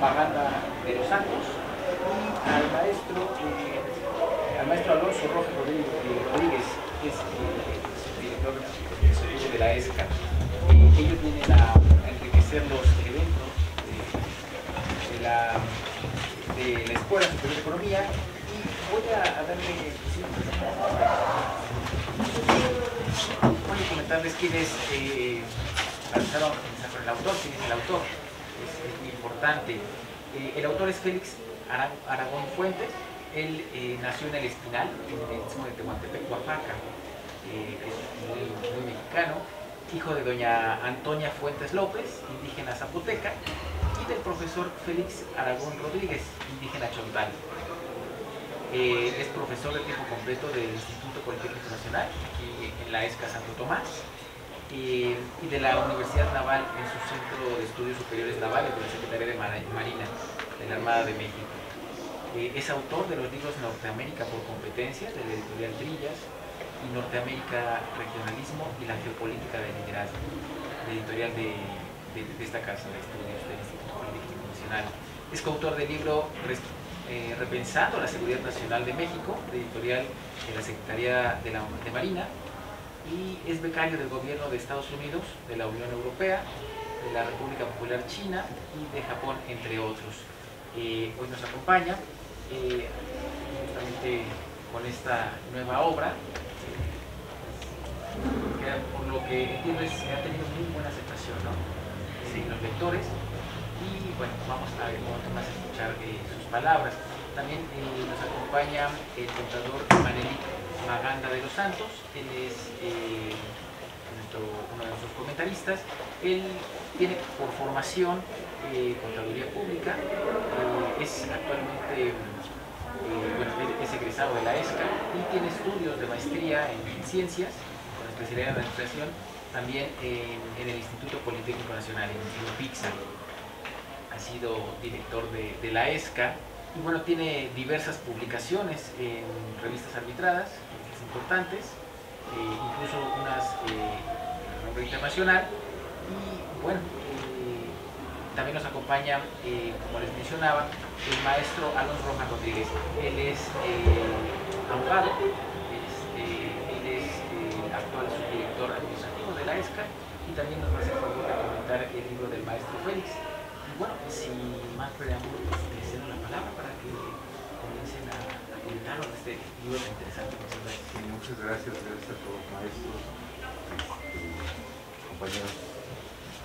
Maganda de los Santos, y al maestro Alonso Rojas Rodríguez, que es el director de la ESCA. Ellos vienen a enriquecer los eventos de la Escuela Superior de Economía, y voy a darle voy a comentarles quiénes realizaron el autor, quién es el autor. Es muy importante. El autor es Félix Aragón Fuentes. Él nació en El Espinal, en el istmo de Tehuantepec, Oaxaca. Es muy mexicano, hijo de doña Antonia Fuentes López, indígena zapoteca, y del profesor Félix Aragón Rodríguez, indígena chontal. Es profesor de tiempo completo del Instituto Politécnico Nacional, aquí en la ESCA Santo Tomás, y de la Universidad Naval en su Centro de Estudios Superiores Navales de la Secretaría de Marina de la Armada de México. Es autor de los libros Norteamérica por competencia, de la editorial Trillas, y Norteamérica, Regionalismo y la Geopolítica del Liderazgo, la editorial de esta casa de estudios del Instituto Politécnico Nacional. Es coautor del libro Repensando la Seguridad Nacional de México, de editorial de la Secretaría de Marina, y es becario del gobierno de Estados Unidos, de la Unión Europea, de la República Popular China y de Japón, entre otros. Hoy nos acompaña justamente con esta nueva obra, que por lo que entiendo ha tenido muy buena aceptación, ¿no? Los lectores. Y bueno, vamos a ver un momento más a escuchar sus palabras. También nos acompaña el contador Manelik Maganda de los Santos. Él es uno de nuestros comentaristas. Él tiene por formación contaduría pública, es actualmente es egresado de la ESCA y tiene estudios de maestría en ciencias con especialidad en administración, también en el Instituto Politécnico Nacional, en PIXA. Ha sido director de la ESCA y bueno, tiene diversas publicaciones en revistas arbitradas, revistas importantes, incluso unas de nombre internacional. Y bueno, también nos acompaña, como les mencionaba, el maestro Alonso Rojas Rodríguez. Él es abogado, él es actual subdirector administrativo de la ESCA, y también nos va a hacer favor de comentar el libro del maestro Félix. Y bueno, sin más preámbulos, les cedo la palabra para que comiencen a comentarnos este libro tan interesante. Muchas gracias a todos los maestros, compañeros.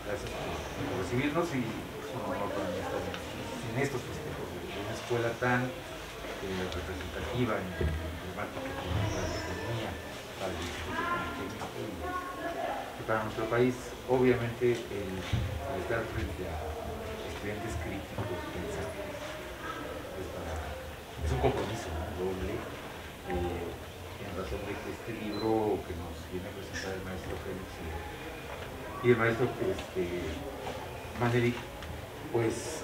Gracias por recibirnos, y es un honor para mí estar en estos festejos de una escuela tan representativa en el marco que tiene para la economía, para el Instituto Politécnico y para nuestro país. Obviamente el estar frente a estudiantes críticos, pensantes, es un compromiso, ¿no? Doble, en razón de que este libro que nos viene a presentar el maestro Félix y el maestro Manelik, pues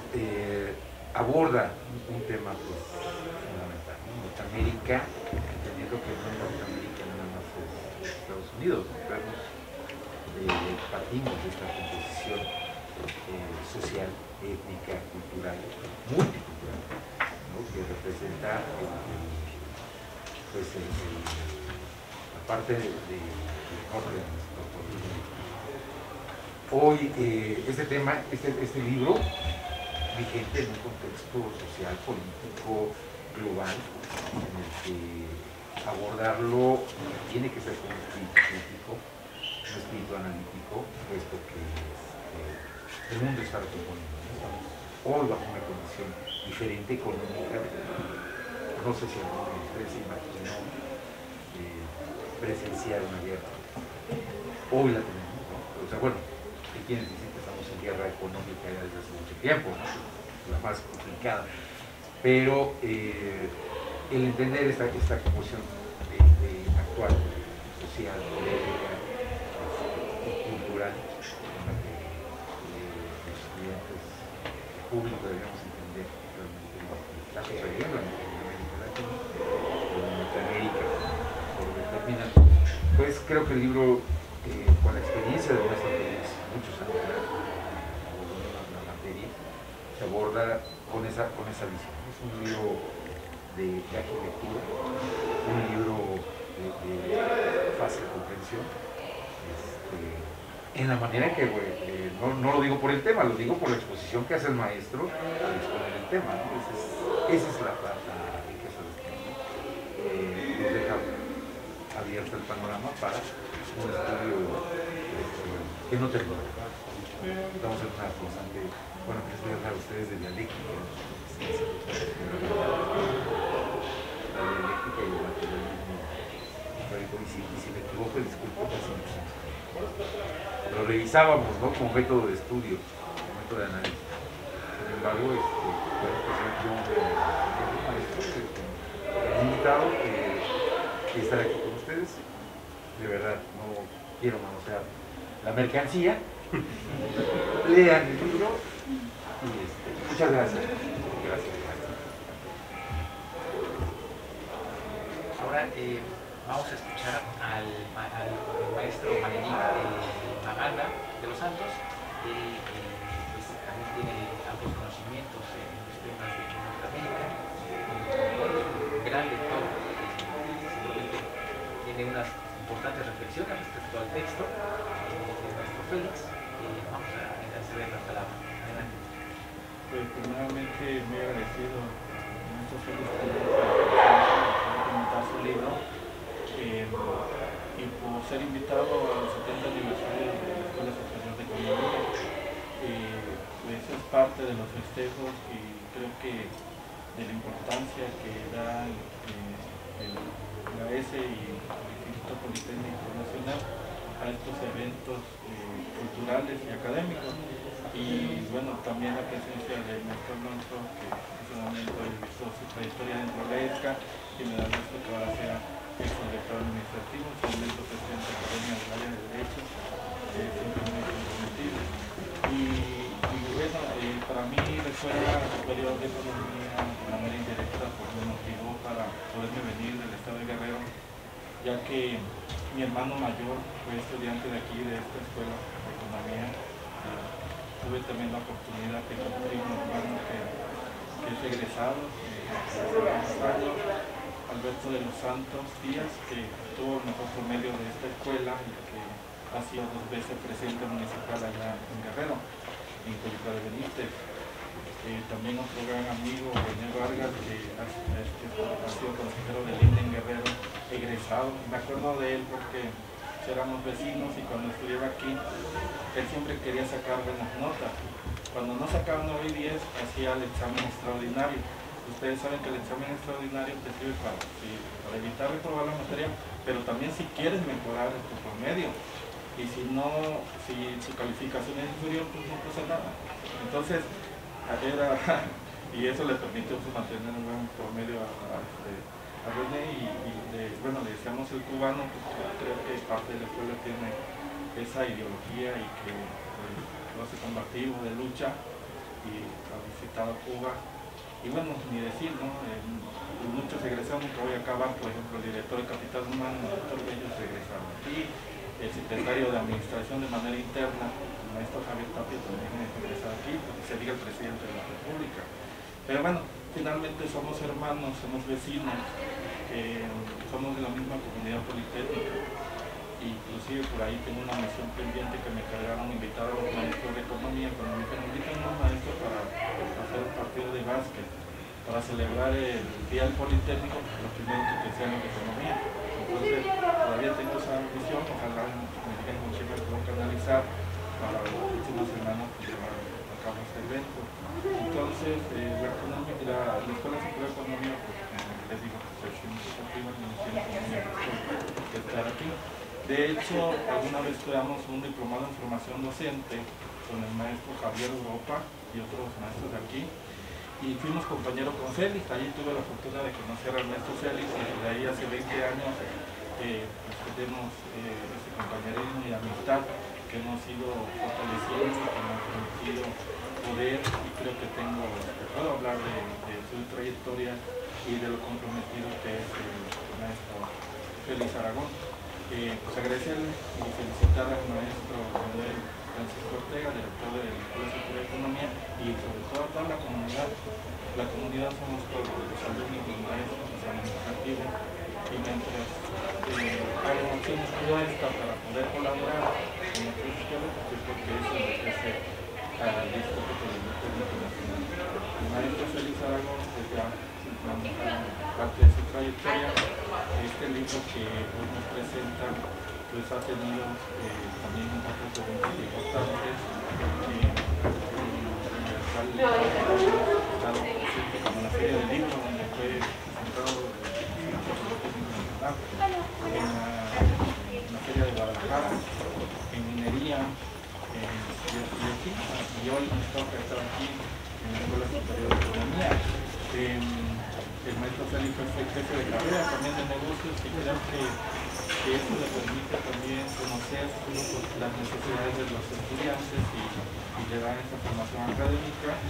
aborda un tema pues fundamental, ¿no? Norteamérica, entendiendo que no Norteamérica nada más es Estados Unidos, ¿no? Partimos de esta composición social, étnica, cultural, multicultural, ¿no? Que representa pues la parte del norte de nuestro país. Hoy este tema, este libro, vigente en un contexto social, político, global, en el que abordarlo tiene que ser con un espíritu crítico, un espíritu analítico, puesto que el mundo está recomponiendo, ¿no? Estamos hoy bajo una condición diferente, económica. No sé si alguno de ustedes se imaginó presenciar una guerra. Hoy la tenemos, ¿no? O sea, bueno, hay quienes dicen que estamos en guerra económica ya desde hace mucho tiempo, ¿no? La más complicada. Pero el entender esta composición actual, social, política y cultural, en la que los estudiantes, el público, deberíamos entender realmente lo que está sucediendo en América Latina, en Norteamérica, por determinar. Pues creo que el libro, con la experiencia de nuestro país, muchos años abordando la materia, se aborda con esa visión. Es un libro de ágil lectura, un libro de fácil comprensión, en la manera que no lo digo por el tema, lo digo por la exposición que hace el maestro al exponer el tema, ¿no? Esa es la riqueza del tema. Nos deja abierto el panorama para un estudio que no termina. Estamos en una constante, bueno, que les voy a hablar a ustedes de dialéctica, la dialéctica y el materialismo histórico, y si me equivoco, disculpo, lo revisábamos, ¿no?, como método de estudio, como método de análisis. Sin embargo, bueno, pues yo un maestro he invitado y estar aquí con ustedes. De verdad, no quiero manosear la mercancía. Lean el libro y muchas gracias. Gracias. Ahora vamos a escuchar al maestro Manelik Magana de los Santos. Él pues, también tiene amplios conocimientos en los temas de Norteamérica, un gran lector, seguramente tiene unas importantes reflexiones respecto al texto del maestro Félix. Vamos a ceder la palabra. Adelante. Pues primeramente muy agradecido a maestro Félix por comentar su libro y por ser invitado al 70 aniversario de la Escuela Superior de Economía. Pues es parte de los festejos y creo que de la importancia que da la ESE y el Instituto Politécnico Nacional a estos eventos culturales y académicos. Y bueno, también la presencia del maestro Alonso, que en ese momento he visto su trayectoria dentro de la ESCA, y me da gusto que ahora sea exdirector administrativo, en su momento presidente de la Academia del Área de Derecho, siempre muy comprometido. Y bueno, para mí la Escuela Superior de Economía de manera indirecta pues, me motivó para poderme venir del estado de Guerrero, ya que mi hermano mayor fue estudiante de aquí, de esta escuela de economía. Tuve también la oportunidad de conocer un hermano que es egresado hace unos años, Alberto de los Santos Díaz, que tuvo el mejor promedio de esta escuela y que ha sido 2 veces presidente municipal allá en Guerrero, en Coyuca de Benítez. También otro gran amigo, René Vargas, que ha sido consejero del INE en Guerrero, egresado. Me acuerdo de él porque éramos vecinos y cuando estudiaba aquí, él siempre quería sacar buenas notas. Cuando no sacaba 9 y 10, hacía el examen extraordinario. Ustedes saben que el examen extraordinario te sirve para evitar reprobar la materia, pero también si quieres mejorar tu promedio. Y si no, si su calificación es inferior, pues no pasa nada. Entonces, y eso le permitió pues, mantener un buen promedio a René bueno, le decíamos el cubano, porque creo que parte de la escuela tiene esa ideología y que lo hace combativo, de lucha, y ha visitado Cuba. Y bueno, ni decir, ¿no? Muchos egresados, nunca voy a acabar, por ejemplo, el director de Capital Humano, el doctor Bello, egresaron aquí, el secretario de Administración de manera interna, el maestro Javier Tapia, también es egresado aquí, porque se diga el presidente de la República. Pero bueno, finalmente somos hermanos, somos vecinos, somos de la misma comunidad politécnica. Inclusive por ahí tengo una misión pendiente que me cargaron invitar a los maestros de economía, cuando me invitan a los maestros para hacer un partido de básquet, para celebrar el Día del Politécnico, los primeros que sean de economía. Entonces todavía tengo esa misión, ojalá me digan con quién me puedo canalizar para las próximas semanas llevar a cabo este evento. Entonces la Escuela Superior de Economía, pues, les digo, sección educativa, no tiene que estar aquí. De hecho, alguna vez creamos un diplomado en formación docente con el maestro Javier Europa y otros maestros de aquí, y fuimos compañeros con Félix. Allí tuve la fortuna de conocer al maestro Félix, y desde ahí hace 20 años pues, tenemos ese compañerismo y amistad que hemos ido fortaleciendo, que me ha permitido poder, y creo que puedo hablar de su trayectoria y de lo comprometido que es el maestro Félix Aragón. Pues agradecerle y felicitar al maestro Manuel Francisco Ortega, director de la Escuela Superior de Economía, y sobre todo toda la comunidad. La comunidad somos todos, los alumnos, los maestros, los administrativos, y mientras hacemos toda esta para poder colaborar con nuestros escuelas, pues yo creo que eso enriquece al Instituto de Técnico Nacional. El maestro Félix Aragón, pues ya parte de su trayectoria, este libro que hoy nos presenta, pues ha tenido también otros eventos importantes, estado presente como la Feria del Libro, donde fue presentado en la Feria de Guadalajara, en minería, y hoy nos toca estar aquí en la Escuela Superior de Economía. El maestro Félix fue jefe de carrera también de negocios, y creo que eso le permite también conocer las necesidades de los estudiantes y le da esa formación académica,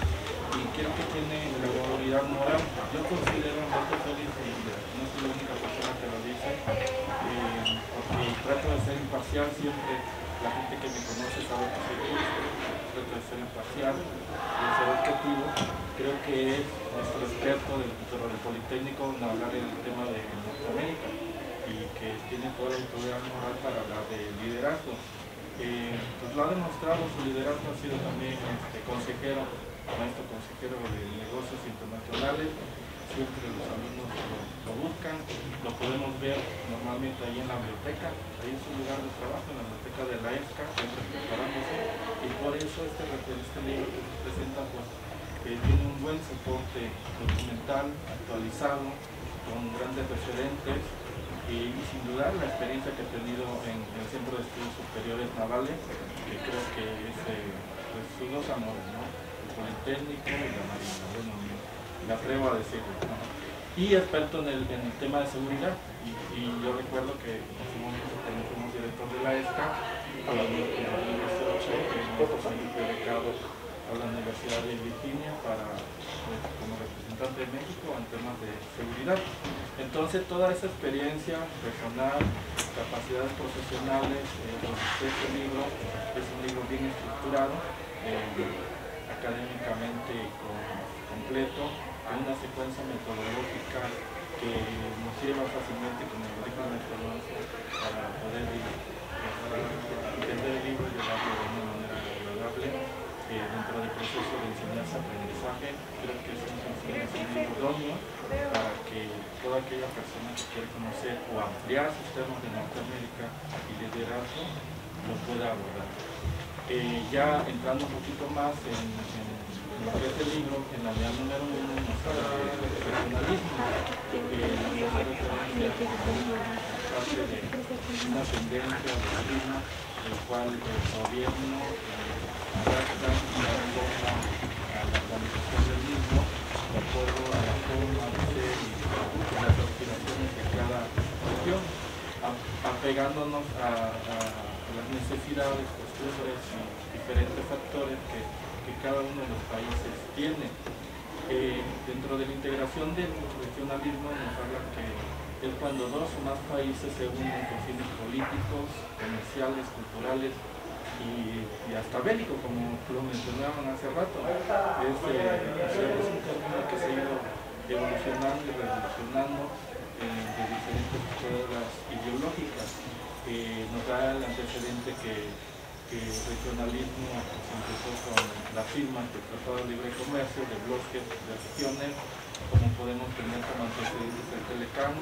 y creo que tiene la autoridad moral. Yo considero a Maestro Félix, y no soy la única persona que lo dice, porque trato de ser imparcial siempre. La gente que me conoce sabe que soy justo, trato de ser imparcial, de ser objetivo. Creo que es nuestro experto del Politécnico en hablar del tema de Norteamérica, y que tiene toda la autoridad moral para hablar de liderazgo. Pues lo ha demostrado, su liderazgo ha sido también consejero, maestro consejero de negocios internacionales. Siempre los alumnos lo buscan, lo podemos ver normalmente ahí en la biblioteca, ahí es su lugar de trabajo, en la biblioteca de la ESCA, siempre preparándose, y por eso este libro que se presenta pues, tiene un buen soporte documental, actualizado, con grandes referentes, y sin duda la experiencia que he tenido en el Centro de Estudios Superiores Navales, que creo que es pues, sus dos amores, ¿no? El Politécnico y la Marina. Bueno, me atrevo a decirlo, ¿no? Y experto en el tema de seguridad, y yo recuerdo que en su momento también fuimos director de la ESCA, a la Universidad de becado a la Universidad de Virginia como representante de México en temas de seguridad. Entonces toda esa experiencia personal, capacidades profesionales, este libro es un libro bien estructurado, académicamente completo, con una secuencia metodológica que nos sirva fácilmente, como lo dijo nuestro maestro, para poder entender el libro y llevarlo de una manera agradable dentro del proceso de enseñanza-aprendizaje. Creo que es un libro idóneo para que toda aquella persona que quiere conocer o ampliar sus temas de Norteamérica y liderazgo lo pueda abordar. Ya entrando un poquito más en este libro, en la unidad número 1, nos habla de regionalismo, nos hace referencia a parte de una tendencia del clima, el cual el gobierno adapta y aboga a la organización del mismo de acuerdo a la forma de ser y las aspiraciones de cada región, apegándonos a las necesidades, costumbres y diferentes factores que cada uno de los países tiene. Dentro de la integración del regionalismo nos habla que es cuando dos o más países se unen con fines políticos, comerciales, culturales y hasta bélicos, como lo mencionaban hace rato. Es un término que se ha ido evolucionando y revolucionando de diferentes escuelas ideológicas. Nos da el antecedente que el regionalismo se empezó con la firma del Tratado de Libre Comercio de bloques de regiones, como podemos tener como antecedentes el Telecam,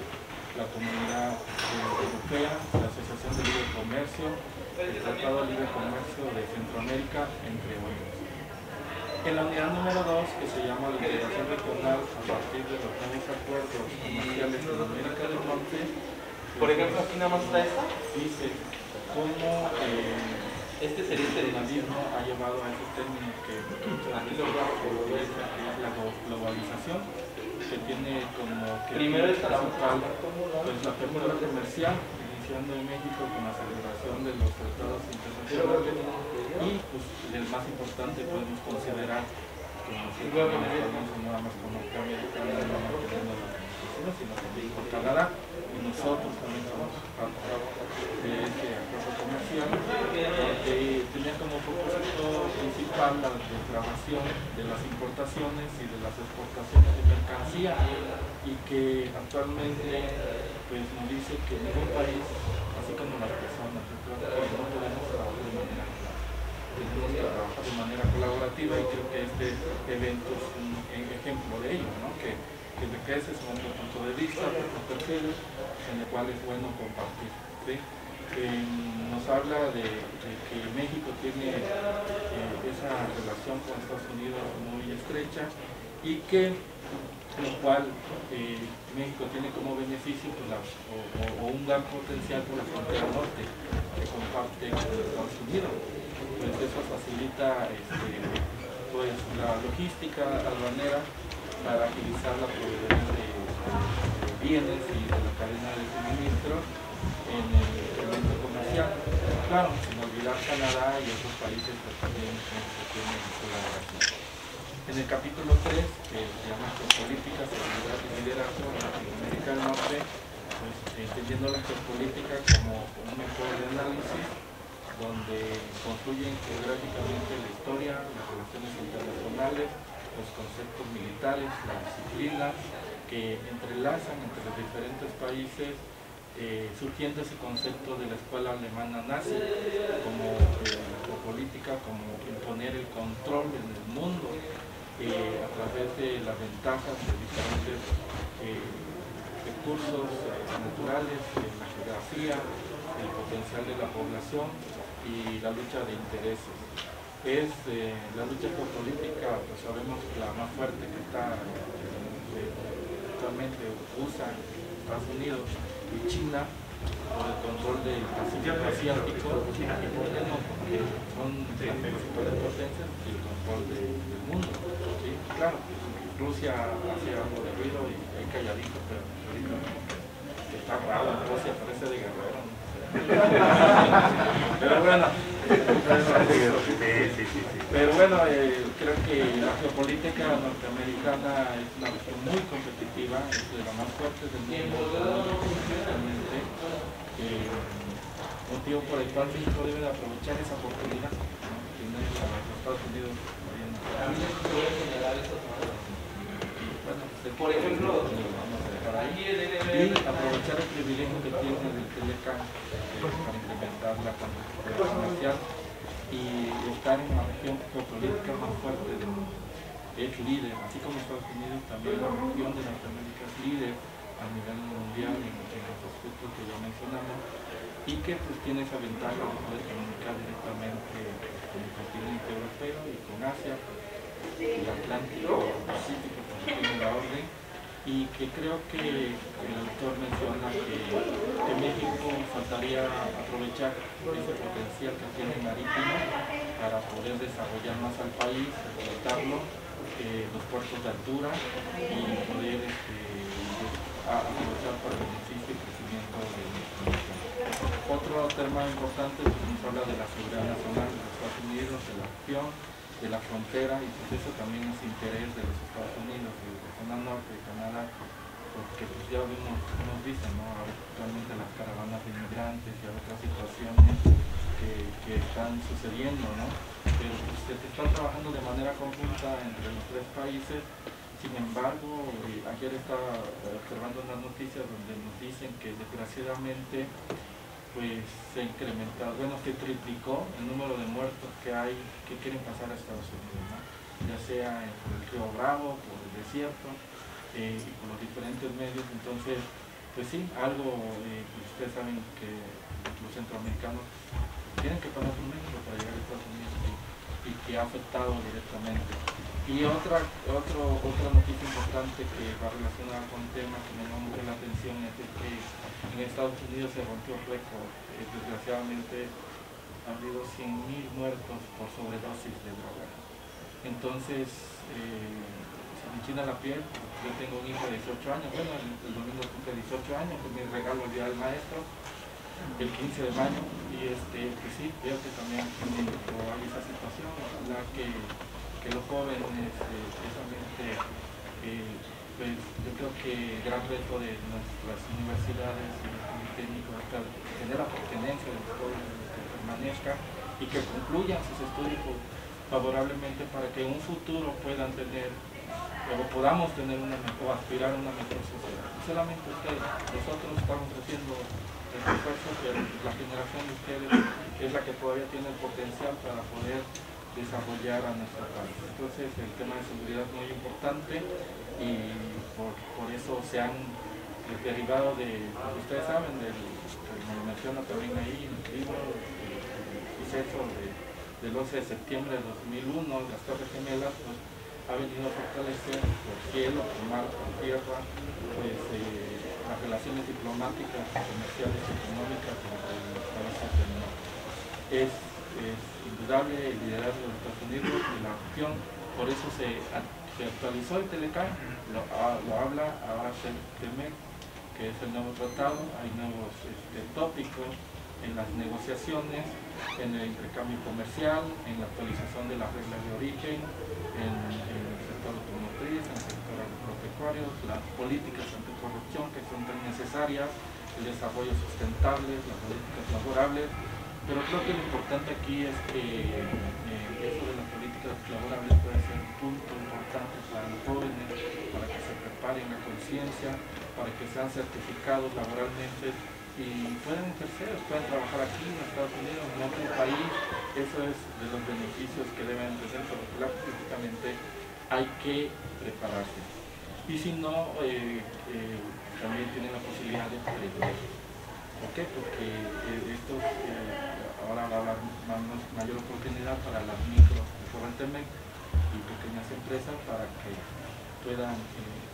la Comunidad Europea, la Asociación de Libre Comercio, el Tratado de Libre Comercio de Centroamérica, entre otros. En la unidad número 2, que se llama la integración regional a partir de los nuevos acuerdos comerciales de América del Norte, por ejemplo, aquí nada más está esta. Dice cómo este sería el regionalismo ha llevado a esos términos que aquí lo es la globalización, que tiene como que primero está principal pues, la apertura comercial, iniciando en México con la celebración de los tratados internacionales, y pues el más importante podemos considerar que nosotros nada más con Norteamérica, Unidos, sino también con Canadá, y nosotros también somos parte de este acuerdo comercial, porque tenía como propósito principal la desgravación de las importaciones y de las exportaciones de mercancía, y que actualmente pues nos dice que ningún país, así como las personas, yo creo que no podemos trabajar de manera tenemos que trabajar de manera colaborativa, y creo que este evento es un ejemplo de ello, ¿no? que enriquece según otro punto de vista, otros perfiles, en el cual es bueno compartir, ¿sí? Nos habla de que México tiene esa relación con Estados Unidos muy estrecha, y que lo cual México tiene como beneficio pues, o un gran potencial por la frontera norte que comparte con Estados Unidos. Pues eso facilita pues, la logística aduanera para agilizar la proveeduría de bienes y de la cadena de suministro en el evento comercial. Claro, sin olvidar Canadá y otros países que también tienen colaboración. En el capítulo 3, que se llama Geopolítica, Seguridad y Liderazgo en Latinoamérica del Norte, pues, entendiendo la geopolítica como un método de análisis donde construyen geográficamente la historia, las relaciones internacionales, los conceptos militares, las disciplinas que entrelazan entre los diferentes países, surgiendo ese concepto de la escuela alemana nazi como geopolítica, como imponer el control en el mundo a través de las ventajas de diferentes recursos naturales, la geografía, el potencial de la población y la lucha de intereses. La lucha geopolítica, pues sabemos la más fuerte que está actualmente USA, Estados Unidos y China por el control del Pacífico Asiático, y por qué no, porque son las principales potencias y el control del mundo. ¿Sí? Claro, Rusia hace algo de ruido y hay calladito, pero ahorita está bravo, Rusia parece de guerrero, ¿no? Pero bueno, creo que la geopolítica norteamericana es una región muy competitiva, es de las más fuertes del mundo, motivo por el cual México debe de aprovechar esa oportunidad, ¿no? Tiene a los Estados Unidos por ejemplo, vamos a dejar ahí, y aprovechar el privilegio que tiene del TLCAN para implementar la competitividad comercial y estar en la región geopolítica más fuerte del mundo. Es líder, así como Estados Unidos, también la región de Norteamérica es líder a nivel mundial en los aspectos que ya mencionamos, y que pues tiene esa ventaja de poder comunicar directamente con el continente europeo y con Asia, el Atlántico, el Pacífico, tiene la orden, y que creo que el autor menciona que México faltaría aprovechar ese potencial que tiene marítimo para poder desarrollar más al país, explotarlo, los puertos de altura, y poder aprovechar para el beneficio y crecimiento de nuestra nación. Otro tema importante nos habla de la seguridad nacional de los Estados Unidos, de la región, de la frontera, y pues eso también es interés de los Estados Unidos y de la zona norte de Canadá, porque pues ya vemos, nos dicen, ¿no? Actualmente las caravanas de inmigrantes y otras situaciones que están sucediendo, ¿no? Pero pues, se están trabajando de manera conjunta entre los tres países. Sin embargo, ayer estaba observando unas noticias donde nos dicen que desgraciadamente pues se incrementó, bueno, se triplicó el número de muertos que hay que quieren pasar a Estados Unidos, ¿no? Ya sea por el río Bravo, por el desierto y por los diferentes medios. Entonces, pues sí, algo, pues ustedes saben que los centroamericanos tienen que pasar por México para llegar a Estados Unidos, y que ha afectado directamente. Y otra noticia importante que va relacionada con el tema que me llama mucho la atención es que en Estados Unidos se rompió el récord. Desgraciadamente ha habido 100.000 muertos por sobredosis de droga. Entonces, se me enchina la piel. Yo tengo un hijo de 18 años, bueno, el domingo cumple 18 años, que me regalo el Día del Maestro, el 15 de mayo, y pues sí, veo que también hay esa situación, ojalá que los jóvenes precisamente pues yo creo que el gran reto de nuestras universidades y los politécnicos es tener la pertenencia de los jóvenes que permanezcan y que concluyan sus estudios favorablemente para que en un futuro puedan tener o podamos tener o aspirar a una mejor sociedad. No solamente ustedes, nosotros estamos haciendo el esfuerzo, pero la generación de ustedes es la que todavía tiene el potencial para poder desarrollar a nuestro país. Entonces el tema de seguridad es muy importante y por eso se han derivado de, como ustedes saben, me menciona también ahí en el libro, el suceso del 11 de septiembre de 2001, las Torres Gemelas, pues, ha venido a fortalecer por cielo, por mar, por tierra, pues, las relaciones diplomáticas, comerciales y económicas entre los países del norte. Es indudable el liderazgo de Estados Unidos y la región, por eso se actualizó el Telecán, lo habla ahora TEMEC, que es el nuevo tratado, hay nuevos tópicos en las negociaciones, en el intercambio comercial, en la actualización de las reglas de origen, en el sector automotriz, en el sector agropecuario, las políticas anticorrupción que son tan necesarias, el desarrollo sustentable, las políticas laborables, pero creo que lo importante aquí es que eso de las políticas laborables puede ser un punto importante para los jóvenes, para que se preparen la conciencia, para que sean certificados laboralmente y pueden ejercer, pueden trabajar aquí en Estados Unidos, en otro país. Eso es de los beneficios que deben tener, pero políticamente hay que prepararse. Y si no, también tienen la posibilidad de aprender. ¿Por qué? Porque esto ahora va a haber mayor oportunidad para las micro y pequeñas empresas para que puedan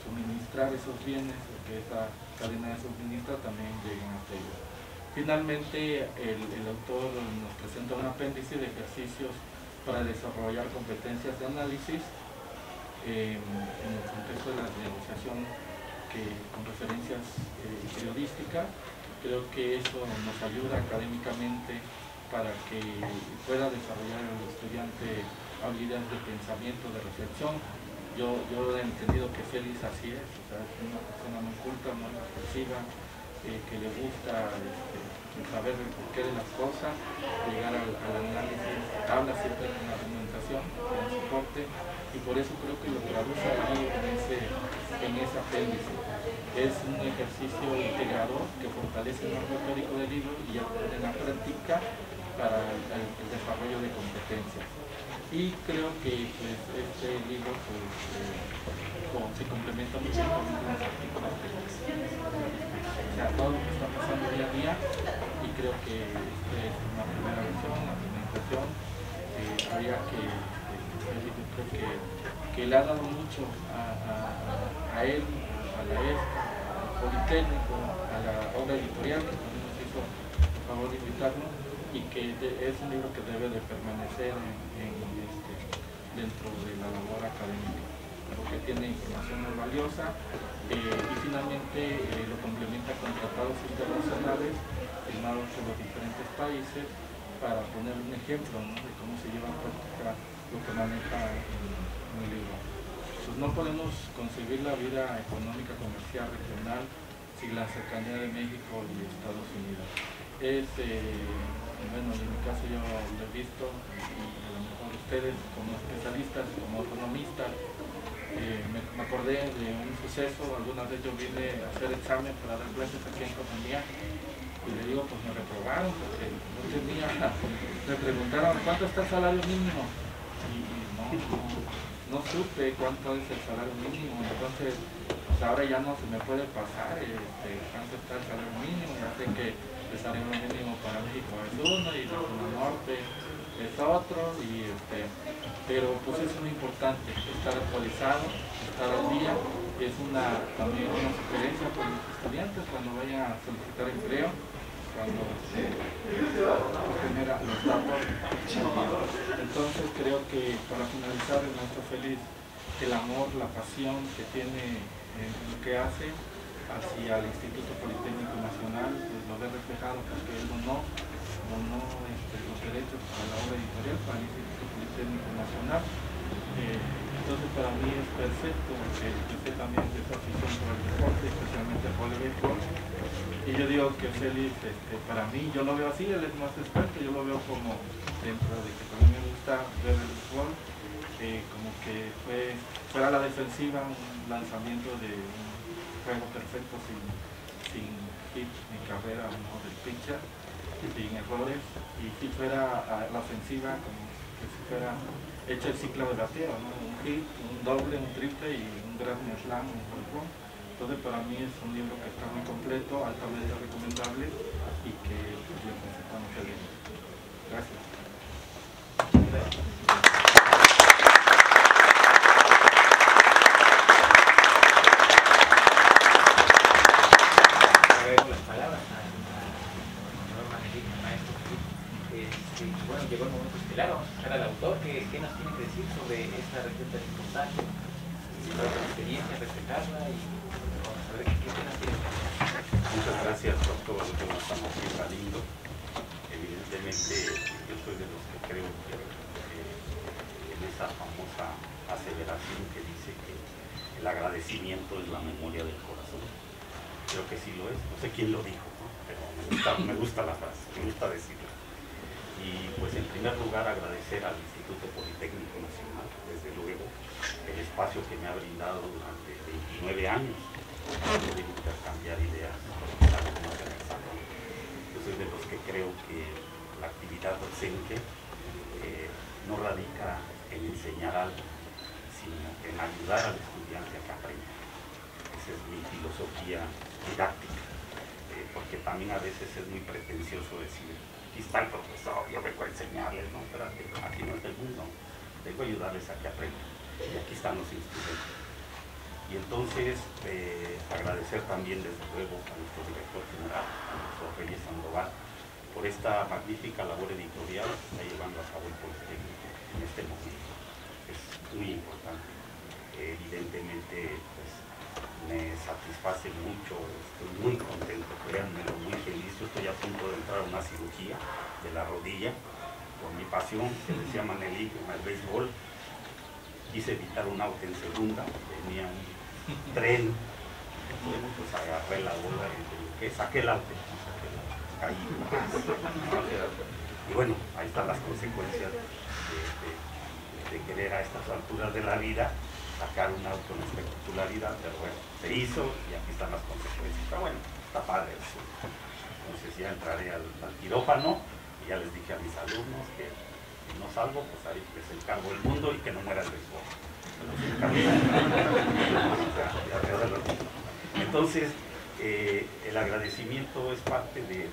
suministrar esos bienes, que esa cadena de suministro también lleguen hasta ellos. Finalmente, el autor nos presenta un apéndice de ejercicios para desarrollar competencias de análisis en el contexto de la negociación con referencias periodísticas. Creo que eso nos ayuda académicamente para que pueda desarrollar el estudiante habilidades de pensamiento, de reflexión. Yo he entendido que Félix así es, o sea, es una persona muy culta, muy reflexiva, que le gusta saber el porqué de las cosas, llegar al análisis, habla siempre de una argumentación, de un soporte, y por eso creo que lo traduce ahí en ese apéndice. Es un ejercicio integrador que fortalece el marco teórico del libro y en la práctica para el desarrollo de competencias. Y creo que pues, este libro pues, se complementa muy bien con los artículos o sea, todo lo que está pasando día a día, y creo que esta es una primera versión, una primera impresión. Habría que le ha dado mucho a él, a la ESCA, al Politécnico, a la obra editorial que también nos hizo el favor de invitarnos, y que es un libro que debe de permanecer dentro de la labor académica, porque tiene información muy valiosa y finalmente lo complementa con tratados internacionales firmados por los diferentes países para poner un ejemplo, ¿no?, de cómo se lleva a práctica lo que maneja en el libro. Pues no podemos concebir la vida económica comercial regional sin la cercanía de México y Estados Unidos. Bueno, en mi caso yo lo he visto, y a lo mejor ustedes como especialistas, como economistas, me acordé de un suceso. Alguna vez yo vine a hacer examen para dar clases aquí en economía y le digo, pues me reprobaron porque no tenía, me preguntaron cuánto está el salario mínimo y no supe cuánto es el salario mínimo. Entonces pues ahora ya no se me puede pasar cuánto está el salario mínimo. Ya sé que el salario mínimo para México es uno y la zona norte es otro, pero pues es muy importante estar actualizado, estar al día. Es también una sugerencia para los estudiantes cuando vayan a solicitar empleo, cuando genera los datos. Entonces creo que para finalizar, el maestro Félix, el amor, la pasión que tiene en lo que hace hacia el Instituto Politécnico Nacional, pues lo ve reflejado porque él donó los derechos a la obra editorial para el Instituto Politécnico Nacional. Entonces para mí es perfecto, porque yo sé también de esa afición por el deporte, especialmente por el béisbol. Y yo digo que Félix, para mí, yo lo veo así, él es más experto, yo lo veo como dentro de que a mí me gusta ver el béisbol, como que fuera la defensiva un lanzamiento de un juego perfecto sin hit ni carrera, ¿no?, del pitcher, sin errores, y si fuera a la ofensiva como que si fuera hecho el ciclo de bateo, ¿no?, un hit, un doble, un triple y un grand slam, un home run. Entonces para mí es un libro que está muy completo, altamente recomendable y que pues, yo necesito mucho bien. Gracias. Las palabras maestro. Bueno, llegó el momento estelar, vamos a escuchar al autor. ¿Qué nos tiene que decir sobre esta receta tan importante? Sobre la experiencia, respetarla y vamos a ver qué nos tiene que decir. Muchas gracias por todo lo que nos estamos lindo. Evidentemente, yo soy de los que creo que en esa famosa aseveración que dice que el agradecimiento es la memoria del corazón. Creo que sí lo es, no sé quién lo dijo, ¿no? Pero me gusta la frase, me gusta decirla. Y pues en primer lugar agradecer al Instituto Politécnico Nacional, desde luego, el espacio que me ha brindado durante 29 años de intercambiar ideas algunas en el salón. Yo soy de los que creo que la actividad docente no radica en enseñar algo, sino en ayudar al estudiante a que aprenda. Esa es mi filosofía didáctica, porque también a veces es muy pretencioso decir, aquí está el profesor, yo vengo a enseñarles, no, espérate, aquí no es el mundo, vengo a ayudarles a que aprendan, y aquí están los instrumentos. Y entonces agradecer también desde luego a nuestro director general, a nuestro Reyes Sandoval, por esta magnífica labor editorial que está llevando a cabo el Politécnico en este momento. Es muy importante. Evidentemente pues, me satisface mucho, estoy muy contento, créanmelo, muy feliz. Yo estoy a punto de entrar a una cirugía de la rodilla por mi pasión, que decía Manelí, con el béisbol. Quise evitar un auto en segunda, venía un tren, bueno, pues agarré la bola y saqué el auto, caí más, y bueno, ahí están las consecuencias de querer a estas alturas de la vida sacar un auto en espectacularidad, pero bueno, se hizo y aquí están las consecuencias. Pero bueno, está padre eso. Entonces ya entraré al quirófano y ya les dije a mis alumnos que si no salgo, pues ahí les encargo el mundo y que no muera el béisbol. Entonces, el agradecimiento es parte de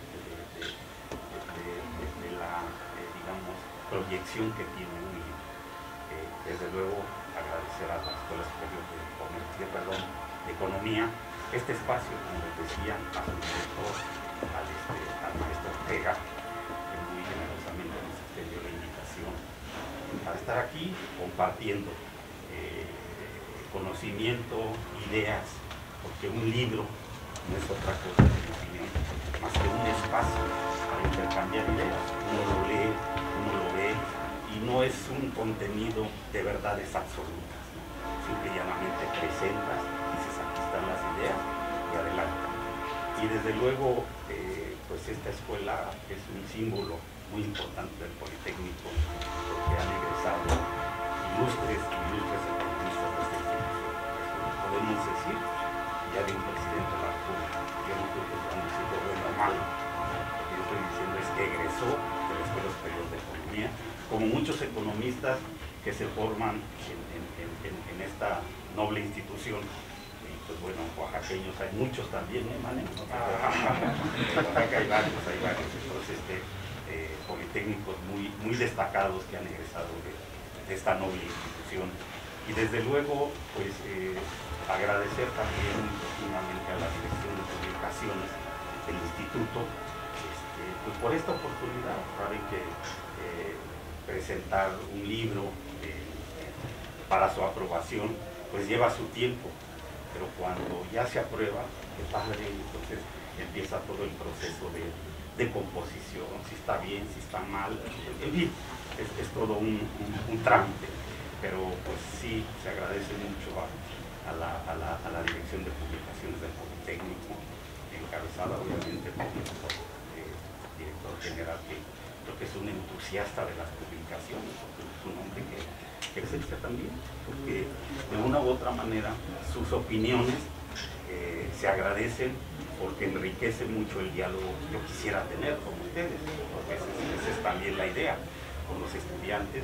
la, digamos, proyección que tiene un libro. Desde luego, agradecer a la Escuela Superior de Economía este espacio, como les decía, a su director, al maestro Ortega, que muy generosamente nos extendió la invitación para estar aquí compartiendo conocimiento, ideas, porque un libro no es otra cosa, en mi opinión, más que un espacio para intercambiar ideas. Uno lo lee, uno lo ve, y no es un contenido de verdades absolutas, ¿no? Simple y llanamente presentas, dices aquí están las ideas y adelante. Y desde luego, pues esta escuela es un símbolo muy importante del Politécnico, porque han egresado ilustres economistas de este instituto. Podemos decir, ya de un presidente de la República. Yo no creo que sea un sitio bueno o malo. Lo que yo estoy diciendo es que egresó de la Escuela Superior de Economía, como muchos economistas que se forman en esta noble institución. Y pues bueno, oaxaqueños hay muchos también, ¿eh, Mane? En Oaxaca hay varios. Entonces, politécnicos muy destacados que han egresado de esta noble institución. Y desde luego, pues agradecer también profundamente a la Dirección de Publicaciones del Instituto pues por esta oportunidad. Saben que presentar un libro para su aprobación pues lleva su tiempo, pero cuando ya se aprueba, qué padre, entonces empieza todo el proceso de composición, si está bien, si está mal, en fin, es todo un trámite. pero pues sí, se agradece mucho a la Dirección de Publicaciones del Politécnico, encabezada obviamente por nuestro director general, que creo que es un entusiasta de las publicaciones, porque es un hombre que es este también, porque de una u otra manera sus opiniones se agradecen porque enriquece mucho el diálogo que yo quisiera tener con ustedes, porque esa es también la idea con los estudiantes,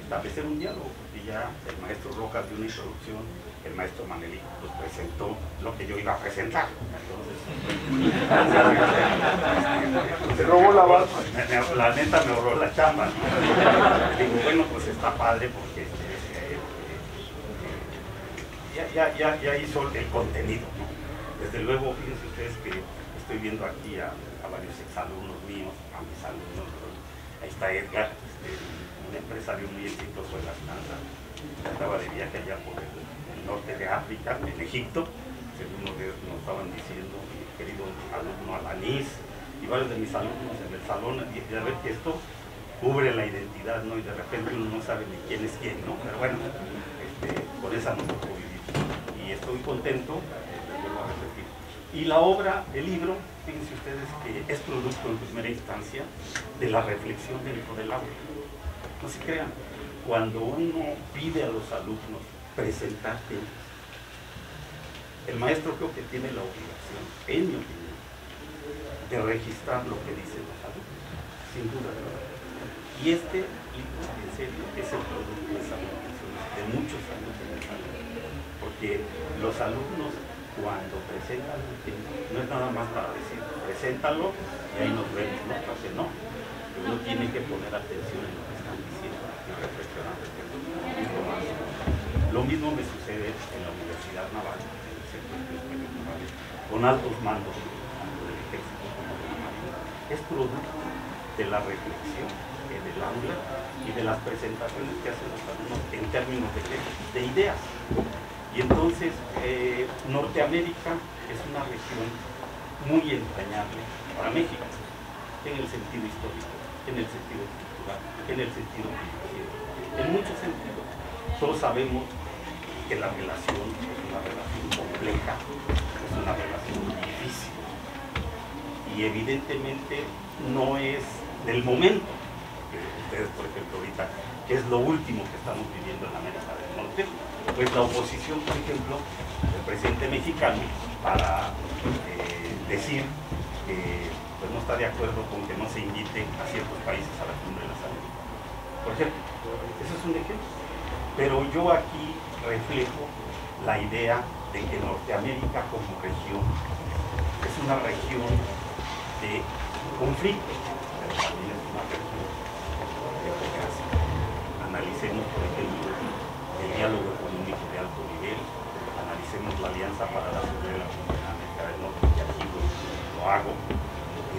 establecer un diálogo, porque ya el maestro Rojas dio una introducción, el maestro Manelí pues presentó lo que yo iba a presentar. Entonces, se robó la base. La neta me ahorró la chamba, ¿no? Digo, bueno, pues está padre porque ya hizo el contenido, ¿no? Desde luego, fíjense ustedes que estoy viendo aquí a varios exalumnos míos, a mis alumnos. Ahí está Edgar, un empresario muy exitoso de las finanzas, estaba de viaje allá por el norte de África, en Egipto, según lo que nos estaban diciendo mi querido alumno Alanis y varios de mis alumnos en el salón, y a ver que esto cubre la identidad, ¿no? Y de repente uno no sabe ni quién es quién, ¿no? Pero bueno, por esa nos tocó vivir. Y estoy contento, les vuelvo a repetir. Y la obra, el libro, fíjense ustedes que es producto en primera instancia de la reflexión dentro del aula. No se crean, cuando uno pide a los alumnos presentar temas, el maestro creo que tiene la obligación, en mi opinión, de registrar lo que dicen los alumnos, sin duda. Y este libro, en serio, es el producto de esa reflexión de muchos años en el salón, porque los alumnos cuando presentan un tema, no es nada más para decir, preséntalo y ahí nos vemos, ¿no? Porque no, uno tiene que poner atención en lo que están diciendo y reflexionar. Lo mismo me sucede en la Universidad Naval, en el Centro de Estudios Navales, con altos mandos, tanto del Ejército como de la Marina. Es producto de la reflexión del aula y de las presentaciones que hacen los alumnos en términos de ideas. Y entonces, Norteamérica es una región muy entrañable para México, en el sentido histórico, en el sentido cultural, en el sentido financiero, en muchos sentidos. Todos sabemos que la relación es una relación compleja, es una relación difícil, y evidentemente no es del momento. Ustedes, por ejemplo, ahorita, que es lo último que estamos viviendo en América del Norte, pues la oposición, por ejemplo, del presidente mexicano, para decir que pues, no está de acuerdo con que no se invite a ciertos países a la Cumbre de las Américas. Por ejemplo, eso es un ejemplo. Pero yo aquí reflejo la idea de que Norteamérica como región es una región de conflicto, pero también es una región de democracia. Analicemos, por ejemplo, el diálogo económico de alto nivel, analicemos la Alianza para la Seguridad en América del Norte, que aquí lo hago,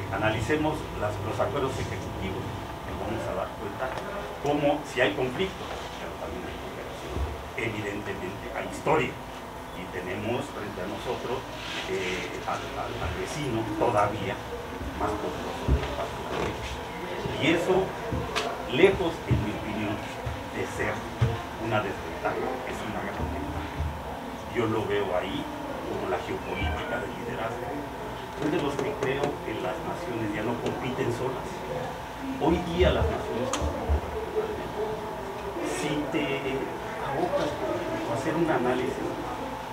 analicemos los acuerdos ejecutivos, que vamos a dar cuenta cómo si hay conflicto, pero también hay cooperación. Evidentemente hay historia y tenemos frente a nosotros al vecino todavía más poderoso del país. Y eso, lejos, en mi opinión, de ser una desventaja, es una gran ventaja. Yo lo veo ahí como la geopolítica del liderazgo. Soy de los que creo que las naciones ya no compiten solas. Hoy día las naciones compiten. Si te abocas a hacer un análisis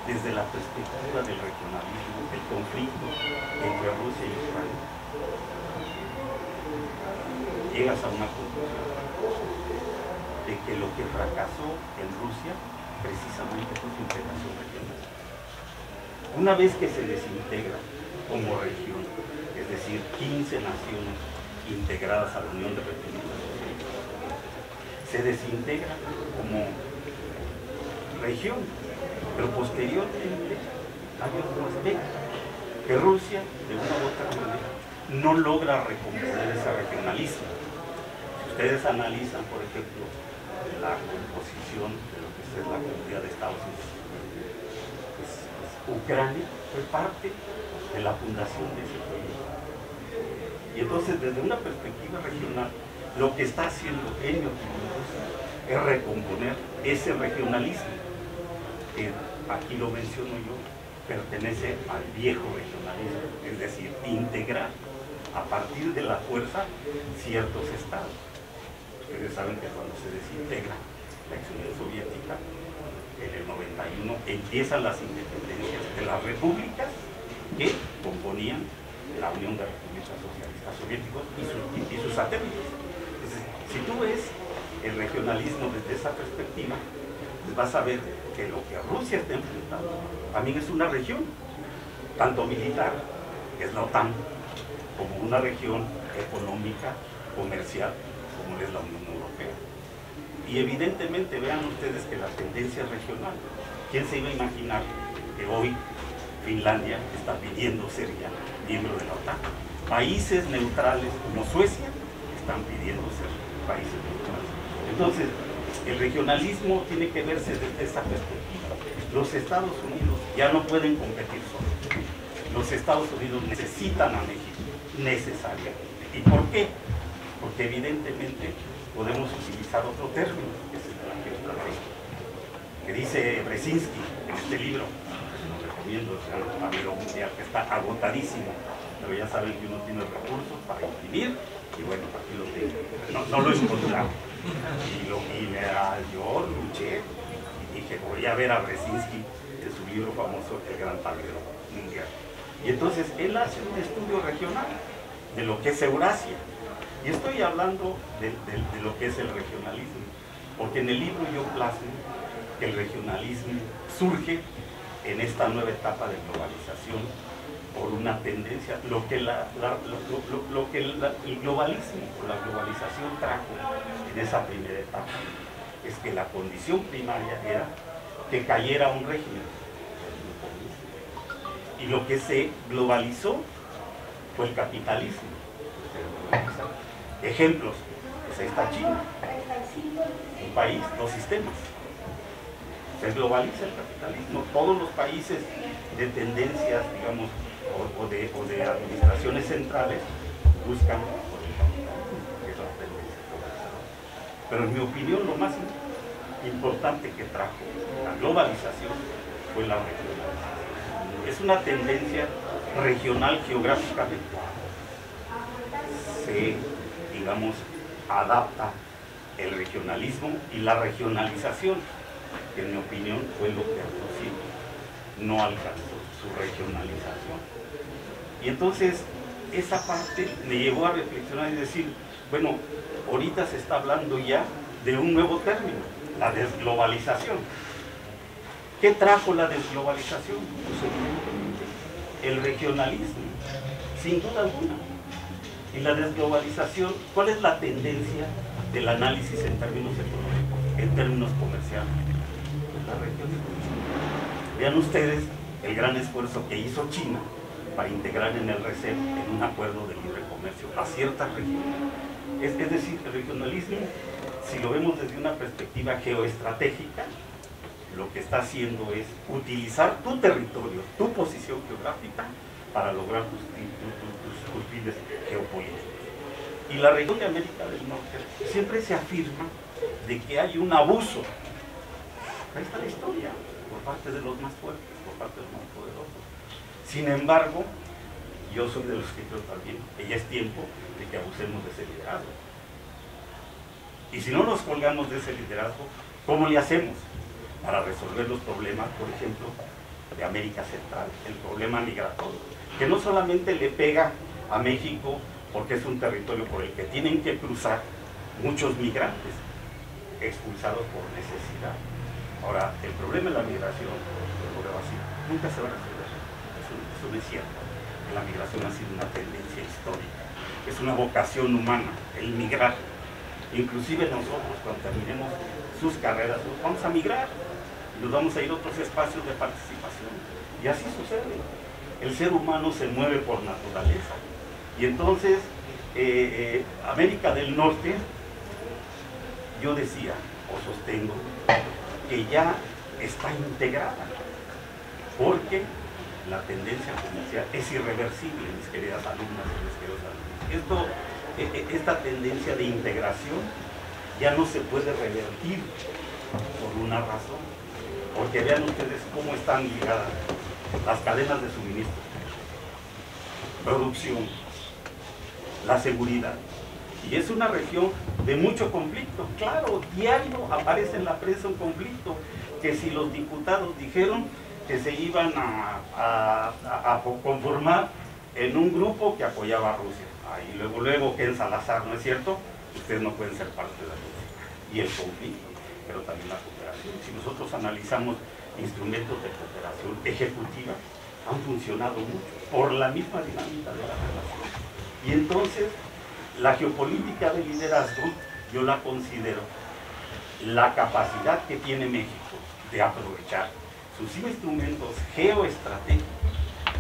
desde la perspectiva del regionalismo, del conflicto entre Rusia y Ucrania, llegas a una conclusión de que lo que fracasó en Rusia precisamente fue su integración regional. Una vez que se desintegra como región, es decir, 15 naciones integradas a la Unión de Repúblicas Soviéticas, se desintegra como región, pero posteriormente hay otro aspecto, que Rusia, de una u otra manera, no logra recomponer ese regionalismo. Si ustedes analizan, por ejemplo, la composición de lo que es la comunidad de Estados Unidos, pues, Ucrania fue parte de la fundación de ese país. Y entonces, desde una perspectiva regional, lo que está haciendo, en mi opinión, es recomponer ese regionalismo, que aquí lo menciono yo, pertenece al viejo regionalismo, es decir, integrar a partir de la fuerza ciertos estados. Ustedes saben que cuando se desintegra la ex Unión Soviética, en el 91 empiezan las independencias de las repúblicas que componían la Unión de Repúblicas Socialistas Soviéticos y sus satélites. Entonces, si tú ves el regionalismo desde esa perspectiva, pues vas a ver que lo que Rusia está enfrentando también es una región, tanto militar, que es la OTAN, como una región económica, comercial, como es la Unión Europea. Y evidentemente vean ustedes que la tendencia es regional. ¿Quién se iba a imaginar que hoy Finlandia está pidiendo ser ya miembro de la OTAN? Países neutrales como Suecia están pidiendo ser países neutrales. Entonces, el regionalismo tiene que verse desde esta perspectiva. Los Estados Unidos ya no pueden competir solos. Los Estados Unidos necesitan a México, necesariamente. ¿Y por qué? Porque evidentemente podemos utilizar otro término, que es el de la geoestrategia, que dice Brzezinski en este libro, que se lo recomiendo, se llama Tablero Mundial, que está agotadísimo, pero ya saben que uno tiene recursos para imprimir, y bueno, aquí lo tengo. No lo encontraba. Yo luché y dije, voy a ver a Brzezinski en su libro famoso, El Gran Tablero Mundial. Y entonces él hace un estudio regional de lo que es Eurasia. Y estoy hablando de lo que es el regionalismo, porque en el libro yo plasmo que el regionalismo surge en esta nueva etapa de globalización por una tendencia, lo que el globalismo o la globalización trajo en esa primera etapa, es que la condición primaria era que cayera un régimen. Y lo que se globalizó fue el capitalismo. Ejemplos, pues ahí está China, un país, dos sistemas. Se globaliza el capitalismo. Todos los países de tendencias, digamos, o de administraciones centrales buscan por el capitalismo, que es la tendencia globalizadora. Pero en mi opinión lo más importante que trajo la globalización fue la regionalización. Es una tendencia regional geográficamente. Se, digamos, adapta el regionalismo y la regionalización, que en mi opinión fue lo que Rusia no alcanzó, su regionalización. Y entonces esa parte me llevó a reflexionar y decir, bueno, ahorita se está hablando ya de un nuevo término, la desglobalización. ¿Qué trajo la desglobalización? Pues evidentemente el regionalismo, sin duda alguna. Y la desglobalización, ¿cuál es la tendencia del análisis en términos económicos, en términos comerciales? Pues la regionalización. Vean ustedes el gran esfuerzo que hizo China para integrar en el RCEP, en un acuerdo de libre comercio, a ciertas regiones. Es decir, el regionalismo, si lo vemos desde una perspectiva geoestratégica, lo que está haciendo es utilizar tu territorio, tu posición geográfica, para lograr tus fines geopolíticos. Y la región de América del Norte siempre se afirma de que hay un abuso. Ahí está la historia, por parte de los más fuertes, por parte de los más poderosos. Sin embargo, yo soy de los que creo también que ya es tiempo de que abusemos de ese liderazgo. Y si no nos colgamos de ese liderazgo, ¿cómo le hacemos para resolver los problemas, por ejemplo, de América Central, el problema migratorio, que no solamente le pega a México porque es un territorio por el que tienen que cruzar muchos migrantes expulsados por necesidad? Ahora, el problema de la migración, lo veo así, nunca se va a resolver. Eso no es cierto. La migración ha sido una tendencia histórica, es una vocación humana, el migrar. Inclusive nosotros, cuando terminemos sus carreras, vamos a migrar y nos vamos a ir a otros espacios de participación. Y así sucede. El ser humano se mueve por naturaleza. Y entonces, América del Norte, yo decía, o sostengo, que ya está integrada, porque la tendencia comercial es irreversible, mis queridas alumnas y mis queridos alumnos. Esta tendencia de integración ya no se puede revertir por una razón, porque vean ustedes cómo están ligadas las cadenas de suministro, producción, la seguridad. Y es una región de mucho conflicto. Claro, diario aparece en la prensa un conflicto, que si los diputados dijeron que se iban a conformar en un grupo que apoyaba a Rusia. Ahí luego Ken Salazar, ¿no es cierto? Ustedes no pueden ser parte de Rusia. Y el conflicto, pero también la cooperación. Si nosotros analizamos instrumentos de cooperación ejecutiva, han funcionado mucho por la misma dinámica de la relación. Y entonces, la geopolítica de liderazgo, yo la considero la capacidad que tiene México de aprovechar sus instrumentos geoestratégicos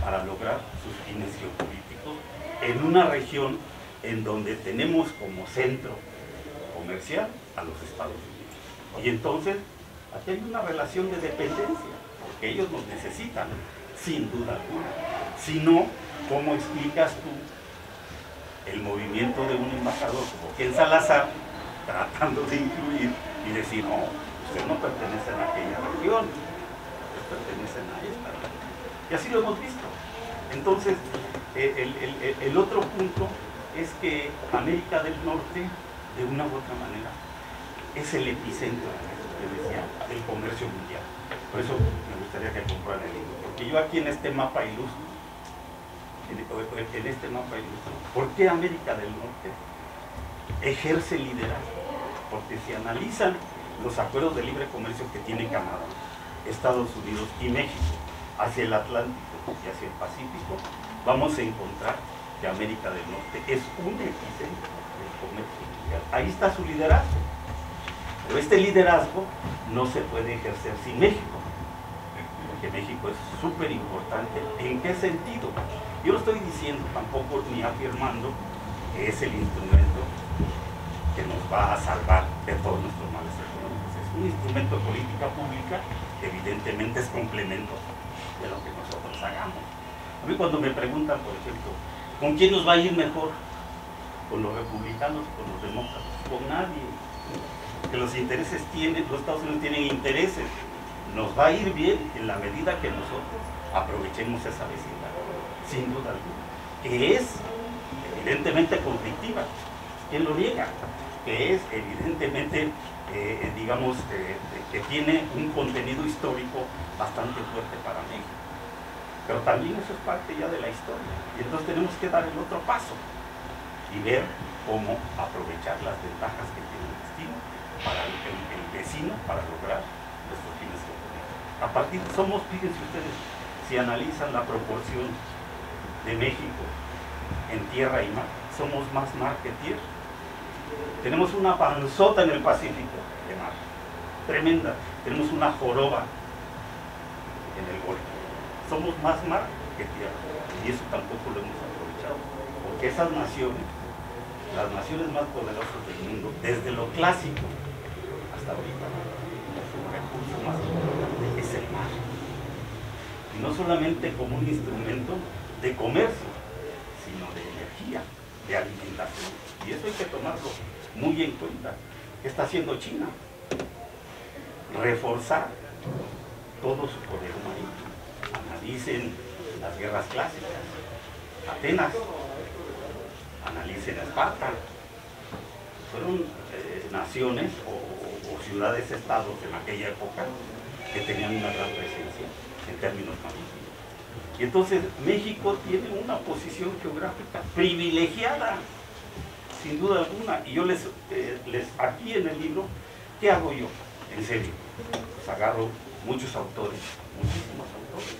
para lograr sus fines geopolíticos en una región en donde tenemos como centro comercial a los Estados Unidos. Y entonces, aquí hay una relación de dependencia, porque ellos nos necesitan, sin duda alguna. Si no, ¿cómo explicas tú el movimiento de un embajador como Ken Salazar tratando de incluir y decir, no, ustedes no pertenecen a aquella región, ustedes pertenecen a esta? Y así lo hemos visto. Entonces, el otro punto es que América del Norte, de una u otra manera, es el epicentro, que decía, del comercio mundial. Por eso me gustaría que compraran el libro, porque yo aquí en este mapa ilustro, ¿por qué América del Norte ejerce liderazgo? Porque si analizan los acuerdos de libre comercio que tiene Canadá, Estados Unidos y México hacia el Atlántico y hacia el Pacífico, vamos a encontrar que América del Norte es un epicentro del comercio mundial. Ahí está su liderazgo. Pero este liderazgo no se puede ejercer sin México, porque México es súper importante. ¿En qué sentido? Yo no estoy diciendo tampoco ni afirmando que es el instrumento que nos va a salvar de todos nuestros males económicos. Es un instrumento de política pública que evidentemente es complemento de lo que nosotros hagamos. A mí cuando me preguntan, por ejemplo, ¿con quién nos va a ir mejor? ¿Con los republicanos o con los demócratas? Con nadie. Que los intereses tienen, los Estados Unidos tienen intereses. Nos va a ir bien en la medida que nosotros aprovechemos esa vecindad, sin duda alguna, que es evidentemente conflictiva. ¿Quién lo niega? Que es evidentemente, digamos, que tiene un contenido histórico bastante fuerte para México. Pero también eso es parte ya de la historia. Y entonces tenemos que dar el otro paso y ver cómo aprovechar las ventajas que tiene el destino para el vecino, para lograr nuestros fines económicos. A partir, fíjense ustedes, si analizan la proporción de México en tierra y mar, somos más mar que tierra. Tenemos una panzota en el Pacífico de mar, tremenda. Tenemos una joroba en el Golfo. Somos más mar que tierra. Y eso tampoco lo hemos aprovechado. Porque esas naciones, las naciones más poderosas del mundo, desde lo clásico hasta ahorita, su recurso más importante es el mar. Y no solamente como un instrumento de comercio, sino de energía, de alimentación. Y eso hay que tomarlo muy en cuenta. ¿Qué está haciendo China? Reforzar todo su poder marítimo. Analicen las guerras clásicas, Atenas, analicen Esparta. Fueron naciones o ciudades-estados en aquella época que tenían una gran presencia en términos marítimos. Y entonces México tiene una posición geográfica privilegiada, sin duda alguna. Y yo aquí en el libro, ¿qué hago yo? En serio, pues agarro muchos autores, muchísimos autores,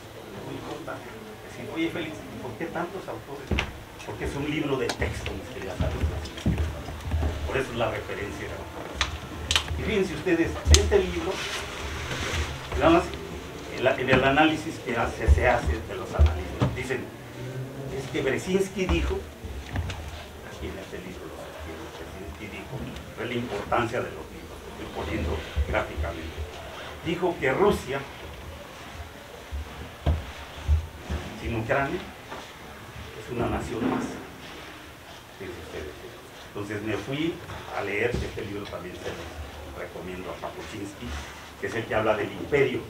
muy importante. Decir, oye Félix, ¿por qué tantos autores? Porque es un libro de texto, mis queridas alumnas. Por eso es la referencia. Y fíjense ustedes, este libro, nada más en el análisis que se hace de los analistas, dicen, es que Brzezinski dijo, aquí en este libro Brzezinski dijo, fue la importancia de los libros, lo estoy poniendo gráficamente. Dijo que Rusia, sin Ucrania, es una nación más. Fíjense ustedes. Entonces me fui a leer, este libro también se lo recomiendo a Papuchinsky, que es el que habla del imperio,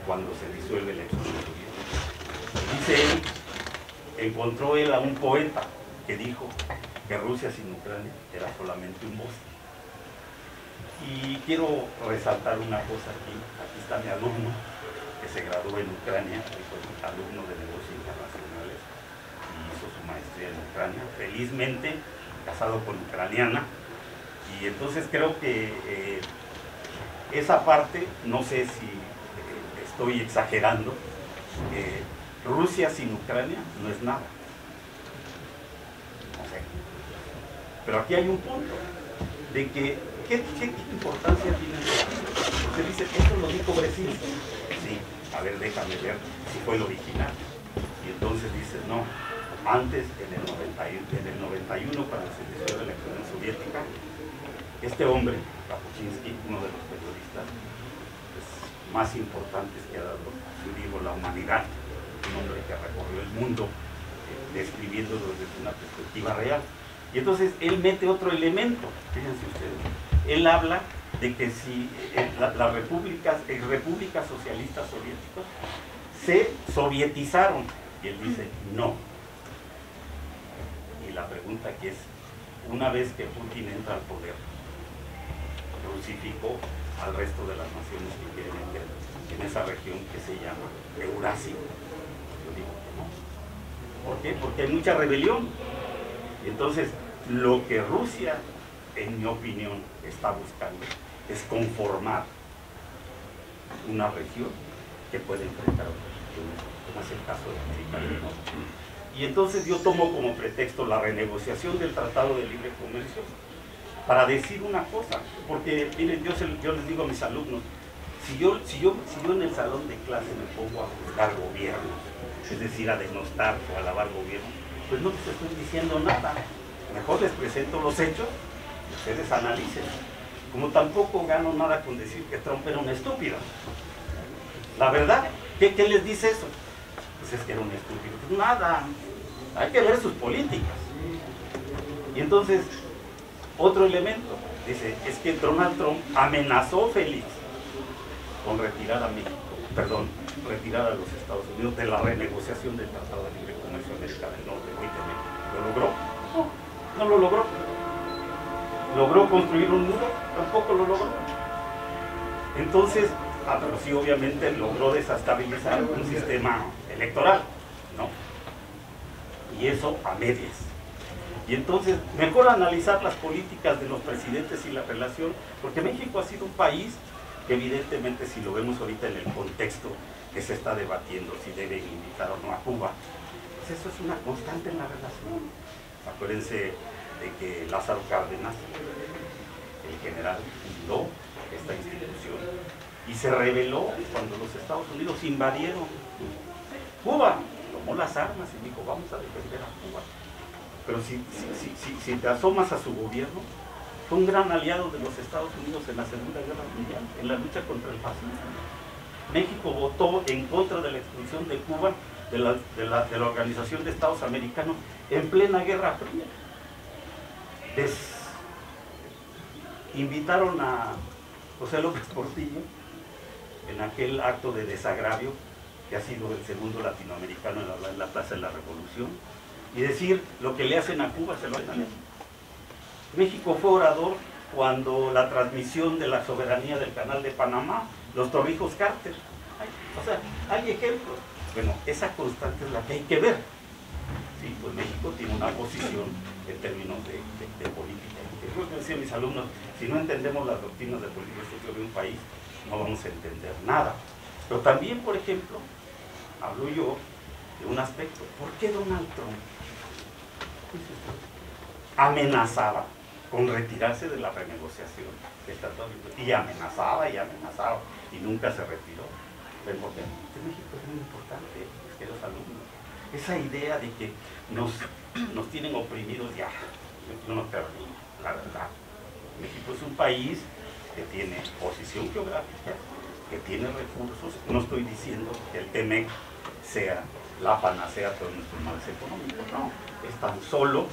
cuando se disuelve la Unión Soviética. Dice él, encontró él a un poeta que dijo que Rusia sin Ucrania era solamente un bosque. Y quiero resaltar una cosa aquí está mi alumno, que se graduó en Ucrania, y fue alumno de negocios internacionales, y hizo su maestría en Ucrania, felizmente casado con ucraniana, y entonces creo que esa parte, no sé si estoy exagerando, Rusia sin Ucrania no es nada, no sé, pero aquí hay un punto, de que, ¿qué importancia tiene esto? Porque dice, esto lo dijo Brzezinski, sí, a ver, déjame ver si fue el original, y entonces dice, no, antes, en el 91, cuando se disuelve la Unión Soviética, este hombre, Papuchinsky, uno de los periodistas más importantes que ha dado, yo digo, la humanidad, un hombre que recorrió el mundo, describiéndolo desde una perspectiva real. Y entonces él mete otro elemento, fíjense ustedes, él habla de que si las repúblicas socialistas soviéticas se sovietizaron, y él dice, no. Y la pregunta aquí es, una vez que Putin entra al poder, crucificó al resto de las naciones que quieren meter en esa región que se llama Eurasia. Yo digo que no. ¿Por qué? Porque hay mucha rebelión. Entonces, lo que Rusia, en mi opinión, está buscando es conformar una región que puede enfrentar otras regiones, como es el caso de América del Norte. Y entonces yo tomo como pretexto la renegociación del Tratado de Libre Comercio para decir una cosa, porque miren, yo les digo a mis alumnos, si yo en el salón de clase me pongo a juzgar gobiernos, es decir, a denostar o a alabar gobiernos, pues no les estoy diciendo nada, mejor les presento los hechos y ustedes analicen. Como tampoco gano nada con decir que Trump era un estúpido. La verdad, ¿qué les dice eso? Pues es que era un estúpido. Pues nada, hay que ver sus políticas. Y entonces, otro elemento, dice, es que Donald Trump amenazó Félix con retirar a México, perdón, retirar a los Estados Unidos de la renegociación del Tratado de Libre Comercio América del Norte. ¿Lo logró? No, no lo logró. ¿Logró construir un muro? Tampoco lo logró. Entonces, pero sí obviamente logró desestabilizar un sistema electoral, ¿no? Y eso a medias. Y entonces, mejor analizar las políticas de los presidentes y la relación, porque México ha sido un país que evidentemente, si lo vemos ahorita en el contexto que se está debatiendo, si deben invitar o no a Cuba, pues eso es una constante en la relación. Acuérdense de que Lázaro Cárdenas, el general, fundó esta institución y se rebeló cuando los Estados Unidos invadieron Cuba, tomó las armas y dijo, vamos a defender a Cuba. Pero si te asomas a su gobierno, fue un gran aliado de los Estados Unidos en la Segunda Guerra Mundial, en la lucha contra el fascismo. México votó en contra de la expulsión de Cuba de la Organización de Estados Americanos en plena Guerra Fría. Invitaron a José López Portillo en aquel acto de desagravio que ha sido el segundo latinoamericano en la Plaza de la Revolución, y decir lo que le hacen a Cuba se lo hacen a México. México fue orador cuando la transmisión de la soberanía del Canal de Panamá, los Torrijos Carter. O sea, hay ejemplos. Bueno, esa constante es la que hay que ver. Sí, pues México tiene una posición en términos de política. Yo creo que decía a mis alumnos, si no entendemos las doctrinas de política exterior de un país, no vamos a entender nada. Pero también, por ejemplo, hablo yo de un aspecto. ¿Por qué Donald Trump amenazaba con retirarse de la renegociación del Tratado? Y amenazaba y nunca se retiró. ¿Ven por qué? En México es muy importante, mis queridos alumnos. Esa idea de que nos tienen oprimidos, ya, yo no termino, la verdad. México es un país que tiene posición geográfica, que tiene recursos. No estoy diciendo que el TEMEC sea la panacea a todos nuestros males económicos, no. Es tan solo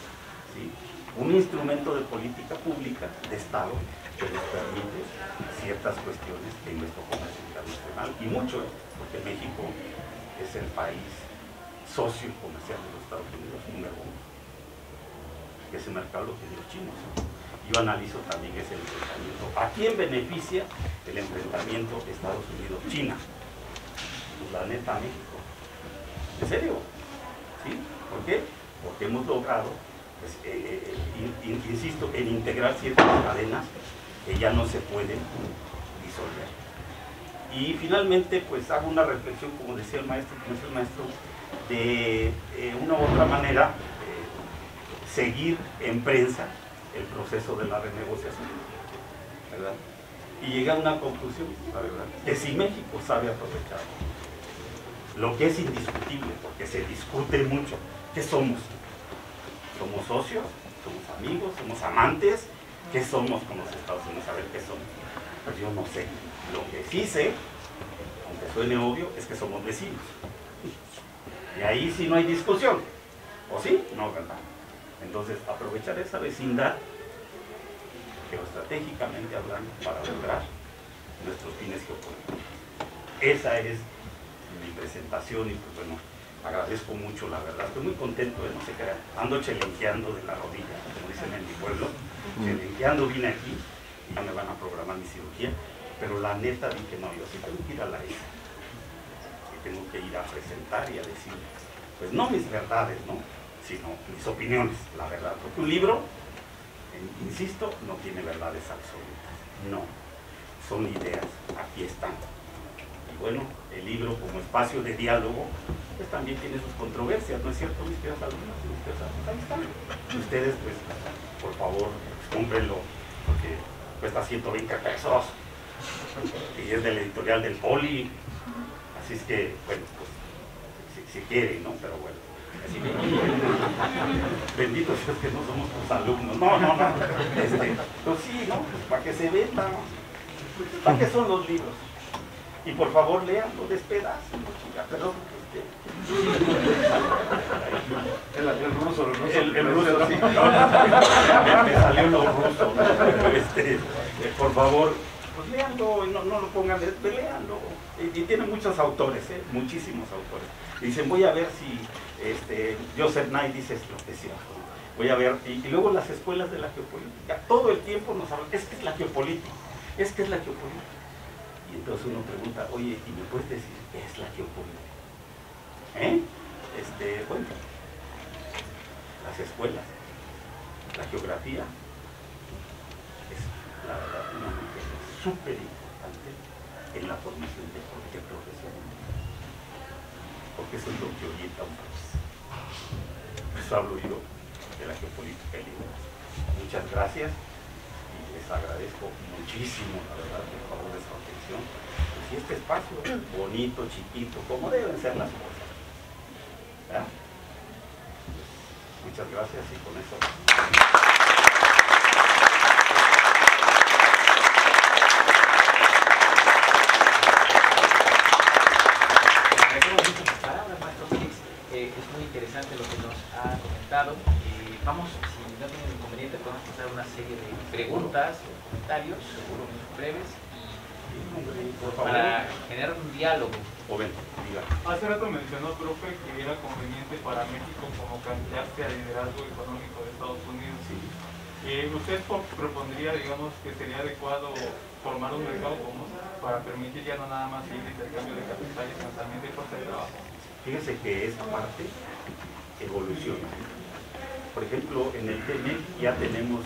¿sí? Un instrumento de política pública, de Estado, que nos permite ciertas cuestiones en nuestro comercio internacional, y mucho, porque México es el país socio comercial de los Estados Unidos número 1, que ese mercado lo tienen los chinos, ¿no? Yo analizo también ese enfrentamiento. ¿A quién beneficia el enfrentamiento Estados Unidos-China? Pues la neta, México. ¿En serio? ¿Sí? ¿Por qué? Porque hemos logrado, pues, insisto, en integrar ciertas cadenas que ya no se pueden disolver. Y finalmente, pues hago una reflexión, como decía el maestro, de una u otra manera, seguir en prensa el proceso de la renegociación, ¿verdad? Y llegué a una conclusión, la verdad, que si México sabe aprovechar lo que es indiscutible, porque se discute mucho, ¿qué somos? ¿Somos socios? ¿Somos amigos? ¿Somos amantes? ¿Qué somos con los Estados Unidos? A ver, ¿qué somos? Pues yo no sé. Lo que sí sé, aunque suene obvio, es que somos vecinos. Y ahí sí no hay discusión. ¿O sí? No, ¿verdad? Entonces, aprovechar esa vecindad, geoestratégicamente hablando, para lograr nuestros fines geopolíticos. Esa es mi presentación y pues bueno, agradezco mucho, la verdad. Estoy muy contento, no sé qué, ando chelenqueando de la rodilla, como dicen en mi pueblo. Chelenqueando, vine aquí y ya me van a programar mi cirugía, pero la neta dije, no, yo sí tengo que ir a la isla. Y tengo que ir a presentar y a decir, pues no mis verdades, ¿no?, sino mis opiniones, la verdad. Porque un libro, insisto, no tiene verdades absolutas. No, son ideas, aquí están. Y bueno, el libro como espacio de diálogo, pues también tiene sus controversias, ¿no es cierto, mis queridas alumnas? Ahí están. Ustedes, pues, por favor, cómprenlo, porque cuesta 120 pesos. Y es del editorial del Poli. Así es que, bueno, pues, si quieren, ¿no? Pero bueno. Así que, bendito Dios que no somos tus alumnos. No. Pues sí, ¿no? Pues para que se venda. ¿Para qué son los libros? Y por favor, léanlo, despedazos, chica, perdón. El ruso, el ruso, sí. Me salió lo ruso. Por favor, pues léanlo, no lo pongan, léanlo. Y tiene muchos autores, muchísimos autores. Y dicen, voy a ver si Joseph Nye dice esto, es cierto. Voy a ver, y luego las escuelas de la geopolítica, todo el tiempo nos hablan, es que es la geopolítica, es que es la geopolítica. Y entonces uno pregunta, oye, ¿y me puedes decir qué es la geopolítica? Bueno, las escuelas, la geografía, es la verdad una materia súper importante en la formación de cualquier profesión, porque eso es lo que orienta a un país. Por eso hablo yo de la geopolítica y liderazgo. Muchas gracias y les agradezco muchísimo, la verdad, por favor, de su atención. Pues, y este espacio bonito, chiquito, como deben ser las cosas. ¿Ya? Muchas gracias y con eso. Agradecemos mucho sus palabras, maestro Félix. Es muy interesante lo que nos ha comentado. Vamos, si no tienen inconveniente, podemos pasar una serie de preguntas o comentarios, seguro breves, para generar un diálogo. Hace rato mencionó, profe, que era conveniente para México como candidato al liderazgo económico de Estados Unidos. Sí. ¿Usted propondría, digamos, que sería adecuado formar un mercado común para permitir ya no nada más el intercambio de capitales, sino también de fuerza de trabajo? Fíjese que esa parte evoluciona. Por ejemplo, en el TEMEC ya tenemos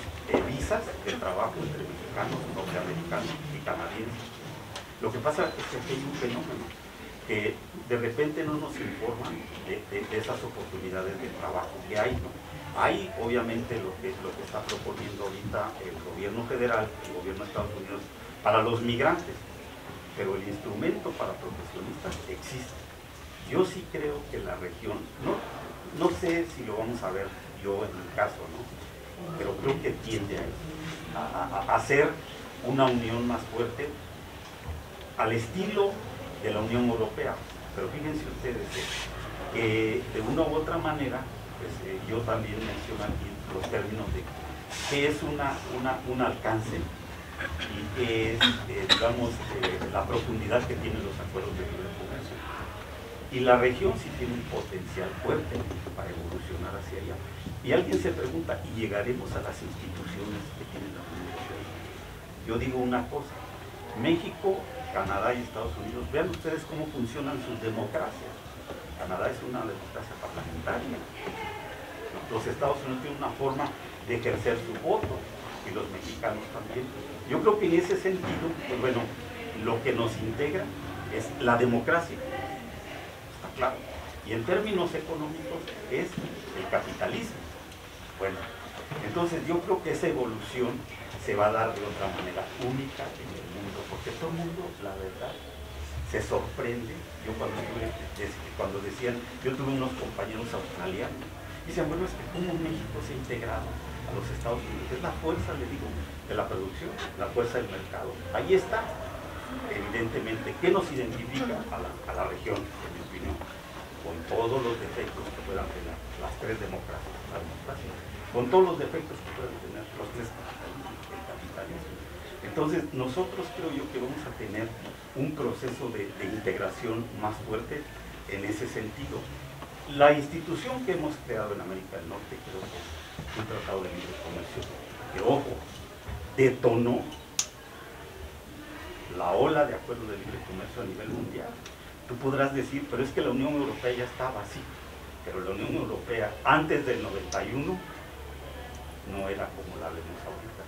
visas de trabajo entre mexicanos, norteamericanos y canadienses. Lo que pasa es que hay un fenómeno que de repente no nos informan de esas oportunidades de trabajo que hay, ¿no? Hay obviamente lo que está proponiendo ahorita el gobierno federal, el gobierno de Estados Unidos, para los migrantes, pero el instrumento para profesionistas existe. Yo sí creo que la región, no sé si lo vamos a ver yo en mi caso, ¿no?, pero creo que tiende a hacer una unión más fuerte al estilo de la Unión Europea. Pero fíjense ustedes que de una u otra manera pues yo también menciono aquí los términos de qué es un alcance y qué es, digamos, la profundidad que tienen los acuerdos de libre comercio. Y la región sí tiene un potencial fuerte para evolucionar hacia allá. Y alguien se pregunta, ¿y llegaremos a las instituciones que tiene la Unión Europea? Yo digo una cosa, México, Canadá y Estados Unidos, vean ustedes cómo funcionan sus democracias. Canadá es una democracia parlamentaria. Los Estados Unidos tienen una forma de ejercer su voto, y los mexicanos también. Yo creo que en ese sentido, pues bueno, lo que nos integra es la democracia, está claro. Y en términos económicos es el capitalismo. Bueno, entonces yo creo que esa evolución se va a dar de otra manera única en el mundo, porque todo el mundo, la verdad, se sorprende. Yo cuando decían, yo tuve unos compañeros australianos, y decían, bueno, es que cómo México se ha integrado a los Estados Unidos, es la fuerza, le digo, de la producción, la fuerza del mercado. Ahí está, evidentemente, ¿qué nos identifica a la región, en mi opinión? Con todos los defectos que puedan tener las tres democracias, la democracia, con todos los defectos que puedan tener los tres capitalismos, el capitalismo. Entonces, nosotros creo yo que vamos a tener un proceso de integración más fuerte en ese sentido. La institución que hemos creado en América del Norte, creo que es un tratado de libre comercio, que, ojo, detonó la ola de acuerdos de libre comercio a nivel mundial. Tú podrás decir, pero es que la Unión Europea ya estaba así, pero la Unión Europea antes del 91 no era como la vemos ahorita.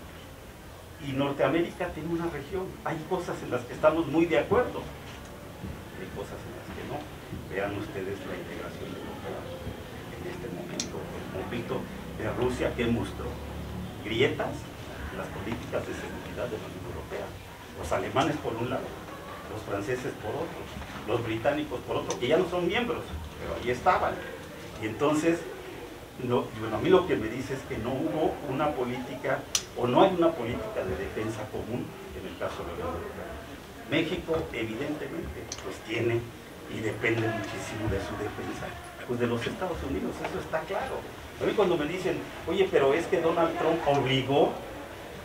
Y Norteamérica tiene una región, hay cosas en las que estamos muy de acuerdo, hay cosas en las que no. Vean ustedes la integración europea en este momento, el conflicto de Rusia que mostró grietas en las políticas de seguridad de la Unión Europea. Los alemanes por un lado, los franceses por otro, los británicos por otro, que ya no son miembros, pero ahí estaban. Y entonces, bueno, a mí lo que me dice es que no hubo una política, o no hay una política de defensa común en el caso de la Unión Europea. México, evidentemente, pues tiene y depende muchísimo de su defensa, pues de los Estados Unidos, eso está claro. A mí cuando me dicen, oye, pero es que Donald Trump obligó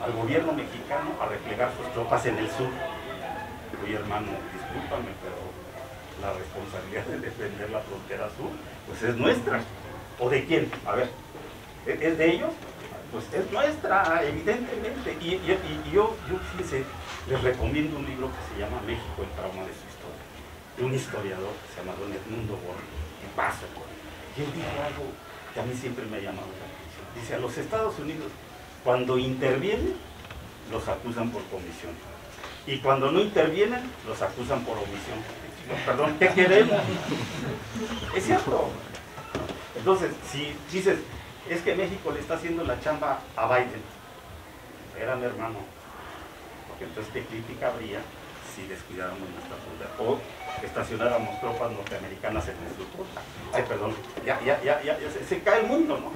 al gobierno mexicano a replegar sus tropas en el sur. Oye, hermano, discúlpame, pero la responsabilidad de defender la frontera sur, pues es nuestra. ¿O de quién? A ver, ¿es de ellos? Pues es nuestra, evidentemente. Y yo fíjense, les recomiendo un libro que se llama México, el trauma de su historia, de un historiador que se llama Don Edmundo Borges, que pasa por ahí. Y él dijo algo que a mí siempre me ha llamado la atención. Dice, a los Estados Unidos, cuando intervienen, los acusan por comisión. Y cuando no intervienen, los acusan por omisión. No, perdón, ¿qué queremos? Es cierto. Entonces, si dices, es que México le está haciendo la chamba a Biden, espérame, hermano, porque entonces qué crítica habría si descuidáramos nuestra frontera o estacionáramos tropas norteamericanas en nuestra costa. Ay, perdón, ya se cae el mundo, ¿no?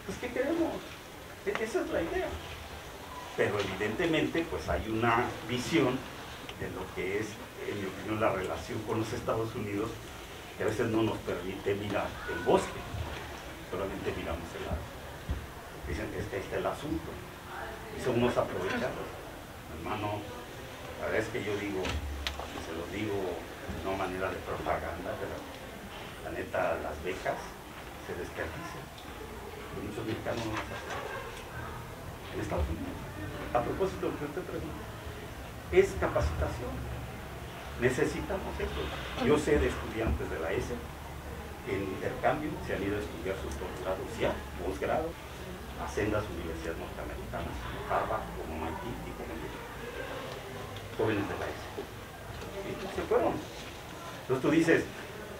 Pues ¿qué queremos? Esa es la idea. Pero evidentemente pues hay una visión de lo que es, en mi opinión, la relación con los Estados Unidos, que a veces no nos permite mirar el bosque, solamente miramos el árbol. Dicen que este es el asunto, y son unos aprovechados. Hermano, la verdad es que yo digo, y se los digo no manera de propaganda, pero la neta, las becas se desperdician, y muchos mexicanos no las hacen. En Estados Unidos, a propósito de lo que usted pregunta, es capacitación. Necesitamos eso. Yo sé de estudiantes de la ESE que en intercambio se han ido a estudiar sus doctorados ya, posgrado, a sendas universidades norteamericanas, como Harvard, como MIT y como Yale. Jóvenes de la ESE. ¿Sí? Se fueron. Entonces tú dices,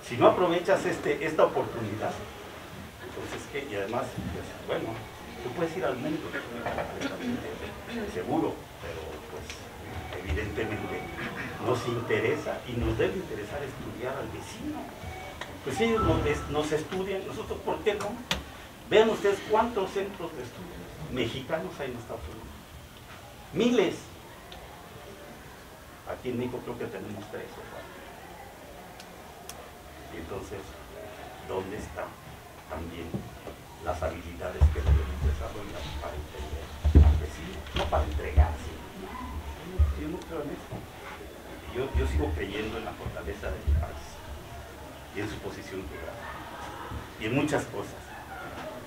si no aprovechas esta oportunidad, entonces ¿qué? Y además, pues, bueno, tú puedes ir al mundo, seguro, pero pues evidentemente nos interesa y nos debe interesar estudiar al vecino. Pues si ellos nos estudian, nosotros ¿por qué no? Vean ustedes cuántos centros de estudio mexicanos hay en Estados Unidos. Miles. Aquí en México creo que tenemos 3 o 4. Y entonces, ¿dónde está también las habilidades que debemos desarrollar para entender al vecino, no para entregarse. Yo no creo en eso. Yo sigo creyendo en la fortaleza de mi país y en su posición geográfica y en muchas cosas.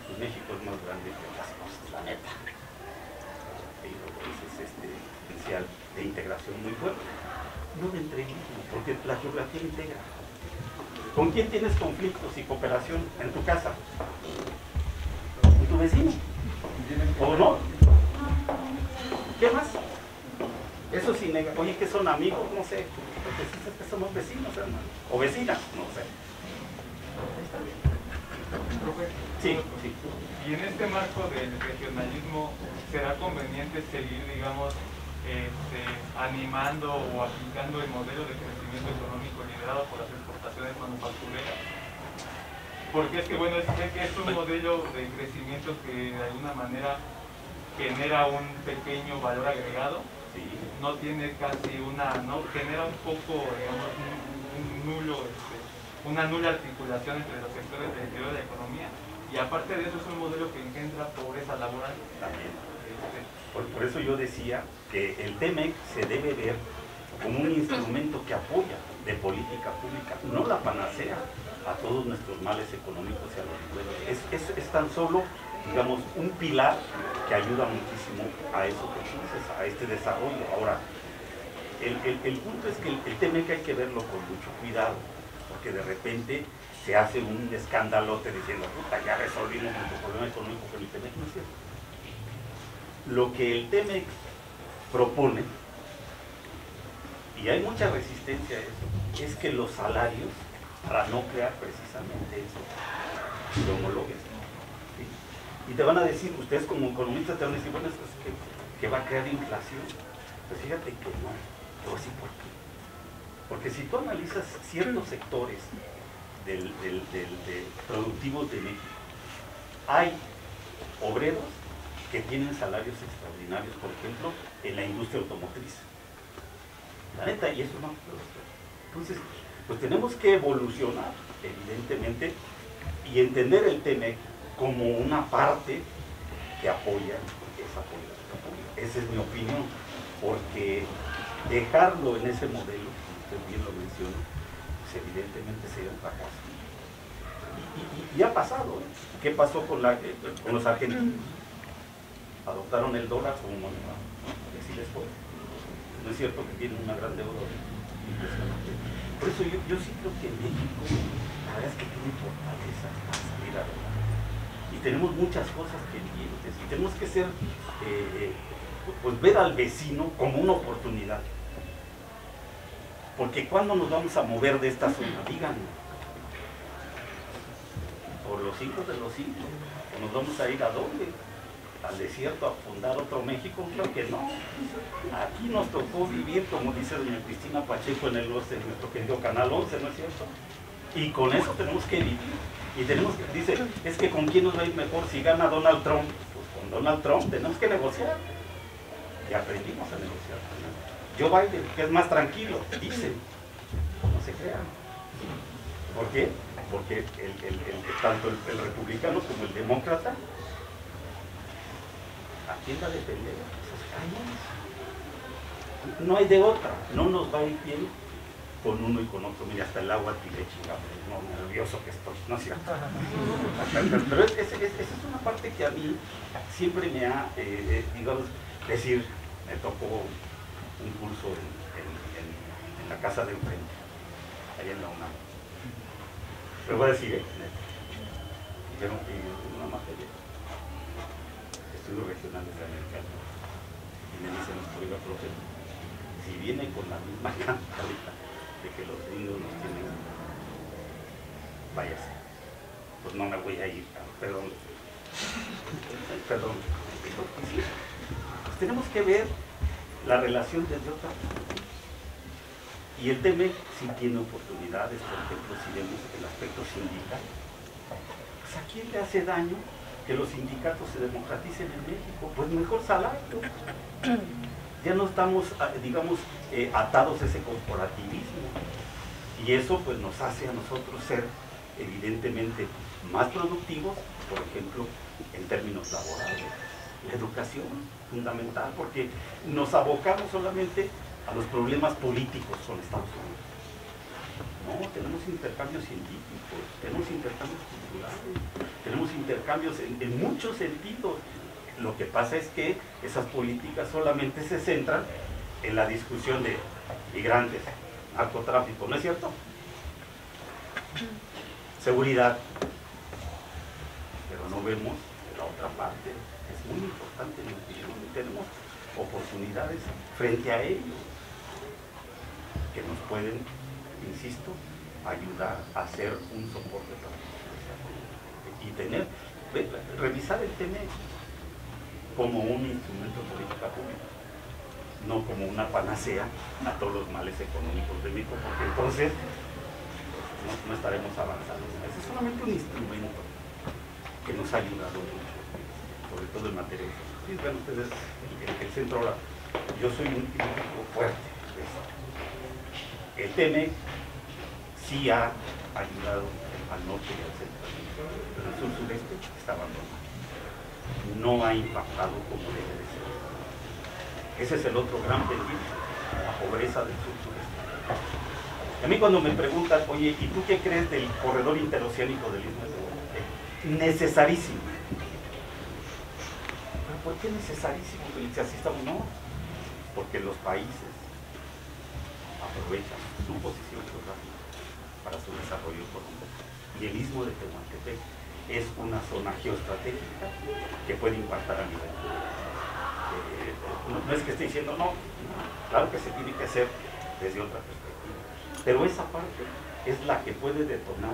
Pues México es más grande que otras cosas, la neta. Es potencial de integración muy fuerte, no de entreguismo, porque la geografía integra. ¿Con quién tienes conflictos y cooperación en tu casa? ¿Con tu vecino? ¿O no? ¿Qué más? Eso sí nega. Oye, que son amigos, no sé, porque es que somos vecinos, hermano, o vecinas, no sé. Está bien. Profe, Sí, sí. y en este marco del regionalismo, ¿será conveniente seguir, digamos, animando o aplicando el modelo de crecimiento económico liderado por las exportaciones manufactureras? Porque es que, bueno, es un modelo de crecimiento que de alguna manera genera un pequeño valor agregado, Sí. no tiene casi genera un poco, digamos, una nula articulación entre los sectores del interior de la economía, y aparte de eso es un modelo que engendra pobreza laboral. También. Por eso yo decía que el TEMEC se debe ver como un instrumento que apoya de política pública, no la panacea a todos nuestros males económicos y a los niveles. Es tan solo, digamos, un pilar que ayuda muchísimo a eso que dices, a este desarrollo. Ahora, el punto es que el TEMEC hay que verlo con mucho cuidado, porque de repente se hace un escandalote diciendo, puta, ya resolvimos nuestro problema económico con el TEMEC. No es cierto. Lo que el TEMEC propone, y hay mucha resistencia a eso, es que los salarios, para no crear precisamente eso, lo homologuen. ¿Sí? Y te van a decir, ustedes como economistas te van a decir, bueno, esto es que va a crear inflación. Pues fíjate que no, te voy a decir por qué. Porque si tú analizas ciertos sectores productivos de México, hay obreros que tienen salarios extraordinarios, por ejemplo, en la industria automotriz. La neta, y eso no. Entonces, pues tenemos que evolucionar, evidentemente, y entender el TEMEC como una parte que apoya esa política pública. Esa es mi opinión, porque dejarlo en ese modelo, usted bien lo menciona, pues evidentemente sería un fracaso. Y ha pasado, ¿eh? ¿Qué pasó con los argentinos? Adoptaron el dólar como moneda, y así les fue. No es cierto que tienen una gran deuda impresionante. Por eso yo sí creo que México, la verdad es que tiene fortaleza para salir adelante. Y tenemos muchas cosas pendientes, y tenemos que ser, pues ver al vecino como una oportunidad. Porque ¿cuándo nos vamos a mover de esta zona? Díganme. ¿Por los hijos de los hijos? ¿O nos vamos a ir a dónde? ¿Al desierto a fundar otro México? Creo que no. Aquí nos tocó vivir, como dice doña Cristina Pacheco en nuestro querido Canal 11, ¿no es cierto? Y con eso tenemos que vivir. Y tenemos que, dice, es que ¿con quién nos va a ir mejor si gana Donald Trump? Pues con Donald Trump tenemos que negociar. Y aprendimos a negociar. Joe Biden, que es más tranquilo, dice, no se crean. ¿Por qué? Porque tanto el republicano como el demócrata, ¿a quién va a defender? No hay de otra, no nos va a ir bien con uno y con otro. Mira, hasta el agua tire chingado, no, nervioso que estoy, ¿no es cierto? Pero esa es una parte que a mí siempre me ha, digamos, decir, me tocó un curso en la casa de enfrente, allá en la UNAM. Pero voy a decir, dijeron que una materia, estudios regionales de americano, y me dicen, oiga, profe, si viene con la misma cantaleta de que los gringos nos tienen, váyase, pues no me voy a ir, perdón. Pues tenemos que ver la relación desde otra perspectiva. Y el TEMEC sí tiene oportunidades, por ejemplo, si vemos el aspecto sindical. Pues ¿a quién le hace daño que los sindicatos se democraticen en México? Pues mejor salario. Ya no estamos, digamos, atados a ese corporativismo. Y eso pues nos hace a nosotros ser evidentemente más productivos, por ejemplo, en términos laborales. La educación, fundamental, porque nos abocamos solamente a los problemas políticos con Estados Unidos. No, tenemos intercambios científicos, tenemos intercambios culturales, tenemos intercambios en muchos sentidos. Lo que pasa es que esas políticas solamente se centran en la discusión de migrantes, narcotráfico, ¿no es cierto? Seguridad. Pero no vemos la otra parte. Es muy importante, y tenemos oportunidades frente a ellos que nos pueden, insisto, ayudar a hacer un soporte para y tener, revisar el tema como un instrumento de política pública, no como una panacea a todos los males económicos de México, porque entonces no estaremos avanzando. Es solamente un instrumento que nos ha ayudado mucho, sobre todo en materia de... Sí, vean ustedes, el centro ahora, yo soy un crítico fuerte. El TEMEC sí ha ayudado al norte y al centro, pero el sur-sureste está abandonado. No ha impactado como debe de ser. Ese es el otro gran pendiente, la pobreza del sur-sureste. A mí cuando me preguntan, oye, ¿y tú qué crees del corredor interoceánico del Istmo de Tehuantepec? Necesarísimo. ¿Pero por qué necesarísimo? Si así estamos, no. Porque los países aprovechan su posición geográfica para su desarrollo económico. Y el Istmo de Tehuantepec es una zona geoestratégica que puede impactar a nivel. No es que esté diciendo no, claro que se tiene que hacer desde otra perspectiva, pero esa parte es la que puede detonar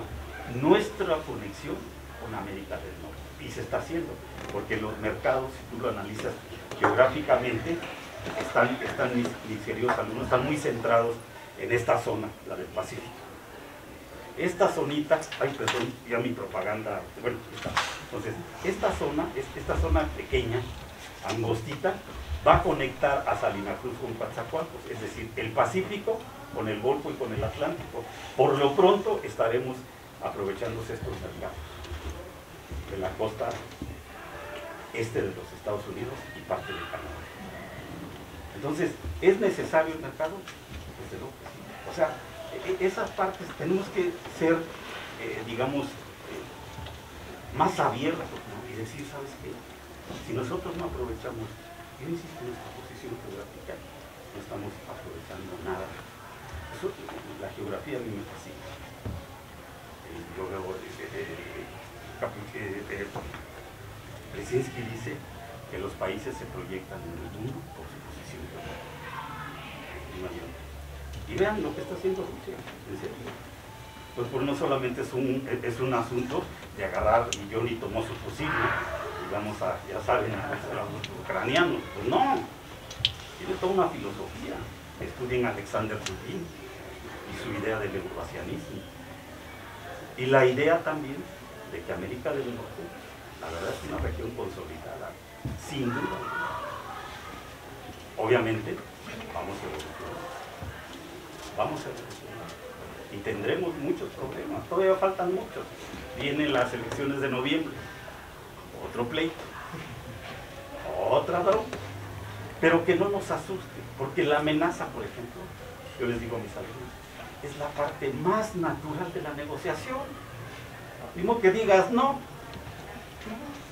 nuestra conexión con América del Norte, y se está haciendo, porque los mercados, si tú lo analizas geográficamente, están misteriosos, algunos están muy centrados en esta zona, la del Pacífico. Esta zonita, ay perdón, ya mi propaganda, bueno, entonces, esta zona pequeña, angostita, va a conectar a Salina Cruz con Coatzacoalcos, es decir, el Pacífico con el Golfo y con el Atlántico. Por lo pronto estaremos aprovechándose estos mercados de la costa este de los Estados Unidos y parte de Canadá. Entonces, ¿es necesario el mercado? Desde luego que sí. O sea, esas partes tenemos que ser, digamos, más abiertos, ¿no? Y decir, ¿sabes qué? Si nosotros no aprovechamos, yo insisto, nuestra posición geográfica, no estamos aprovechando nada. Eso, la geografía a mí me fascina. Yo veo, Brzezinski dice que los países se proyectan en el mundo por su posición geográfica. Y vean lo que está haciendo Rusia, en serio. Pues no solamente es un asunto de agarrar y Johnny tomó su fusil, y vamos a, ya saben, a los ucranianos. Pues no, tiene toda una filosofía. Estudien a Alexander Dugin y su idea del eurasianismo. Y la idea también de que América del Norte, la verdad, es una región consolidada, sin duda. Obviamente, vamos a evolucionar y tendremos muchos problemas, todavía faltan muchos. Vienen las elecciones de noviembre, otro pleito, otra broma, pero que no nos asuste, porque la amenaza, por ejemplo, yo les digo a mis alumnos, es la parte más natural de la negociación. Mismo que digas, no,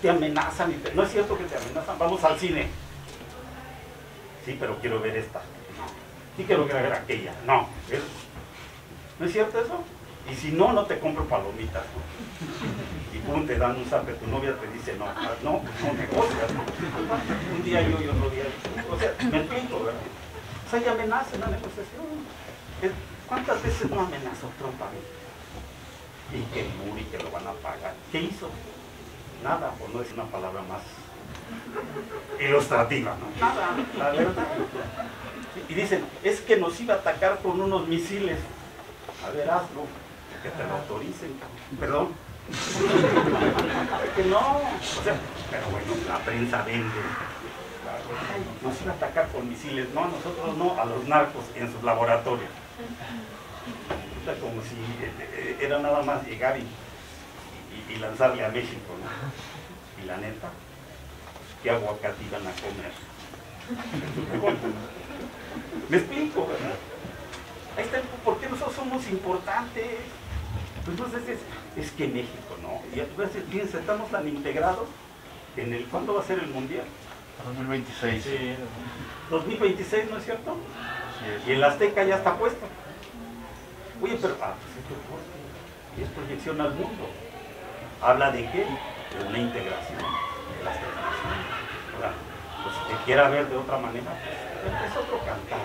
te amenazan, no es cierto que te amenazan, vamos al cine. Sí, pero quiero ver esta. Sí, quiero ver aquella. No, ¿no es cierto eso? Y si no, no te compro palomitas, ¿no? Y pum, te dan un zape, tu novia te dice, no negocias, ¿no? Un día yo y otro día. O sea, me explico, ¿verdad? O sea, hay amenaza en la negociación. ¿Cuántas veces no amenazó Trump a mí? Y que Muri, que lo van a pagar. ¿Qué hizo? Nada, por no decir una palabra más ilustrativa, ¿no? Nada, la verdad. Y dicen, es que nos iba a atacar con unos misiles. A ver, hazlo, que te lo autoricen. Perdón. Que no, o sea, pero bueno, la prensa vende. Ay, nos iba a atacar con misiles. No, nosotros no, a los narcos en sus laboratorios. resulta como si era nada más llegar y lanzarle a México, ¿no? Y la neta, ¿qué aguacate iban a comer? ¿Me explico, verdad? Ahí está, ¿por qué nosotros somos importantes? Pues entonces es que México, ¿no? Y fíjense, estamos tan integrados en el, ¿cuándo va a ser el Mundial? 2026. Sí, 2026, ¿no es cierto? Así es. Y el Azteca ya está puesto. Oye, pero pues es deporte y es proyección al mundo. ¿Habla de qué? De una integración de las transmisiones. Ahora, pues si te quiera ver de otra manera, pues es otro cantar.